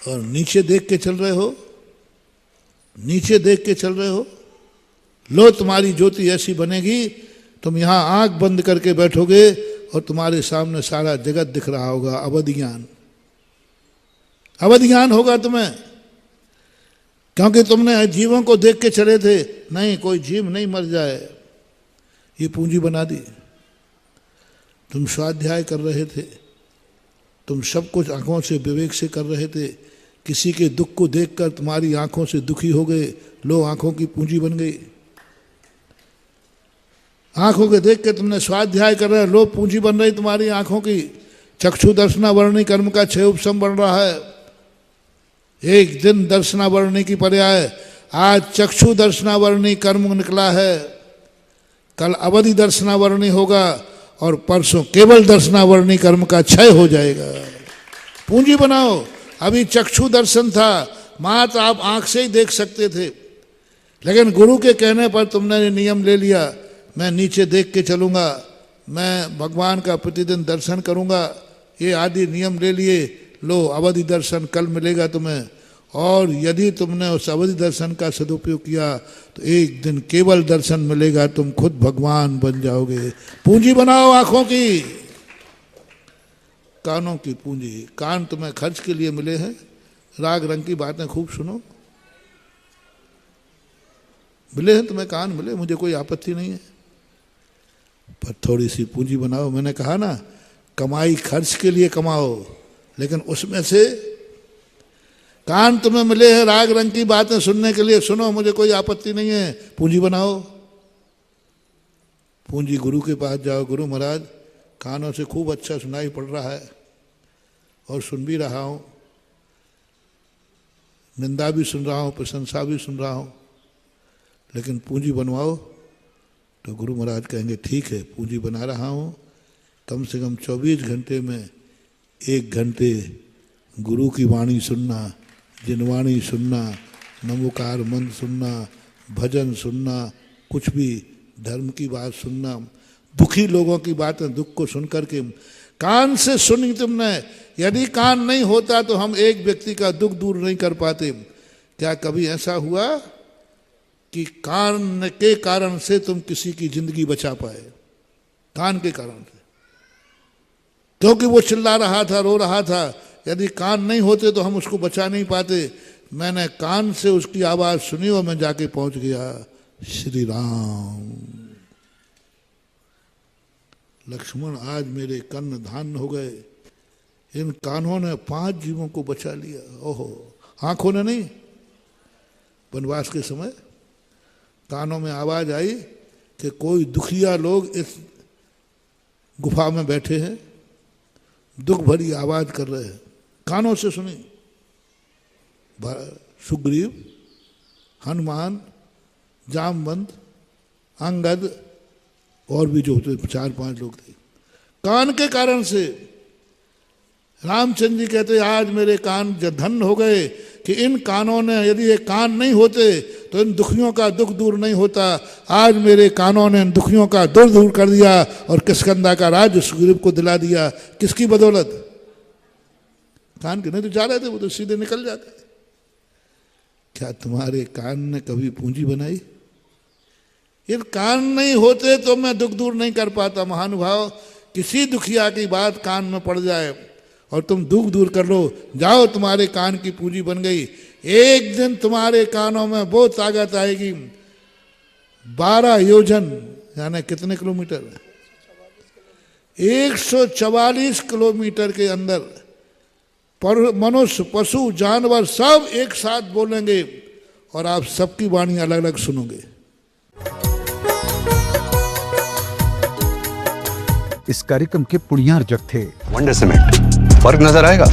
और नीचे देख के चल रहे हो, नीचे देख के चल रहे हो, लो तुम्हारी ज्योति ऐसी बनेगी, तुम यहां आंख बंद करके बैठोगे और तुम्हारे सामने सारा जगत दिख रहा होगा। अवधि ज्ञान, अवधि ज्ञान होगा तुम्हें, क्योंकि तुमने जीवों को देख के चले थे, नहीं कोई जीव नहीं मर जाए, ये पूंजी बना दी। तुम स्वाध्याय कर रहे थे, तुम सब कुछ आंखों से विवेक से कर रहे थे, किसी के दुख को देखकर तुम्हारी आंखों से दुखी हो गए, लो आंखों की पूंजी बन गई। आंखों के देख के तुमने स्वाध्याय कर रहे, लो पूंजी बन रही तुम्हारी आंखों की। चक्षु दर्शनावरणी कर्म का 6 उपसम बन रहा है। एक दिन दर्शनावरणी की पर्याय, आज चक्षु दर्शनावरणी कर्म निकला है, कल अवधि दर्शनावरणी होगा, और परसों केवल दर्शनावरणी कर्म का क्षय हो जाएगा। पूंजी बनाओ। अभी चक्षु दर्शन था, मात्र आप आंख से ही देख सकते थे, लेकिन गुरु के कहने पर तुमने नियम ले लिया, मैं नीचे देख के चलूंगा, मैं भगवान का प्रतिदिन दर्शन करूंगा, ये आदि नियम ले लिए, लो अवधि दर्शन कल मिलेगा तुम्हें। और यदि तुमने उस अवधि दर्शन का सदुपयोग किया तो एक दिन केवल दर्शन मिलेगा, तुम खुद भगवान बन जाओगे। पूंजी बनाओ आंखों की, कानों की पूंजी। कान तुम्हें खर्च के लिए मिले हैं, राग रंग की बातें खूब सुनो, मिले हैं तुम्हें कान मिले, मुझे कोई आपत्ति नहीं है, पर थोड़ी सी पूंजी बनाओ। मैंने कहा ना, कमाई खर्च के लिए कमाओ, लेकिन उसमें से कान तुम्हें मिले हैं राग रंग की बातें सुनने के लिए, सुनो, मुझे कोई आपत्ति नहीं है, पूंजी बनाओ। पूंजी गुरु के पास जाओ, गुरु महाराज कानों से खूब अच्छा सुनाई पड़ रहा है और सुन भी रहा हूं, निंदा भी सुन रहा हूं, प्रशंसा भी सुन रहा हूं, लेकिन पूंजी बनवाओ। तो गुरु महाराज कहेंगे ठीक है, पूंजी बना रहा हूं, कम से कम 24 घंटे में 1 घंटे गुरु की वाणी सुनना, जिनवाणी सुनना, नमोकार मंत्र सुनना, भजन सुनना, कुछ भी धर्म की बात सुनना, दुखी लोगों की बातें दुख को सुन करके कान से सुनी तुमने। यदि कान नहीं होता तो हम एक व्यक्ति का दुख दूर नहीं कर पाते। क्या कभी ऐसा हुआ कि कान के कारण से तुम किसी की जिंदगी बचा पाए? कान के कारण से, क्योंकि वो चिल्ला रहा था, रो रहा था, यदि कान नहीं होते तो हम उसको बचा नहीं पाते। मैंने कान से उसकी आवाज सुनी और मैं जाके पहुंच गया। श्री राम, लक्ष्मण आज मेरे कन्न धान्य हो गए। इन कानों ने 5 जीवों को बचा लिया। ओहो, आंखों ने नहीं। वनवास के समय कानों में आवाज आई कि कोई दुखिया लोग इस गुफा में बैठे हैं, दुख भरी आवाज कर रहे हैं, कानों से सुनी। सुग्रीव, हनुमान, जामवंत, अंगद और भी जो 4-5 लोग थे, कान के कारण से। रामचंद्र जी कहते आज मेरे कान धन्य हो गए कि इन कानों ने, यदि ये कान नहीं होते तो इन दुखियों का दुख दूर नहीं होता। आज मेरे कानों ने इन दुखियों का दुख दूर कर दिया और किष्किंधा का राज्य सुग्रीव को दिला दिया। किसकी बदौलत? कान के, नहीं तो जा रहे थे वो तो सीधे निकल जाते। क्या तुम्हारे कान ने कभी पूंजी बनाई? ये कान नहीं होते तो मैं दुख दूर नहीं कर पाता। महानुभाव, किसी दुखिया की बात कान में पड़ जाए और तुम दुख दूर कर लो, जाओ तुम्हारे कान की पूंजी बन गई। एक दिन तुम्हारे कानों में वो ताकत आएगी, 12 योजन यानी कितने किलोमीटर, 144 किलोमीटर के अंदर मनुष्य, पशु, जानवर सब एक साथ बोलेंगे और आप सबकी वाणी अलग अलग सुनोगे। इस कार्यक्रम के पुण्यार्जक थे वनडे सीमेंट, फर्क नजर आएगा?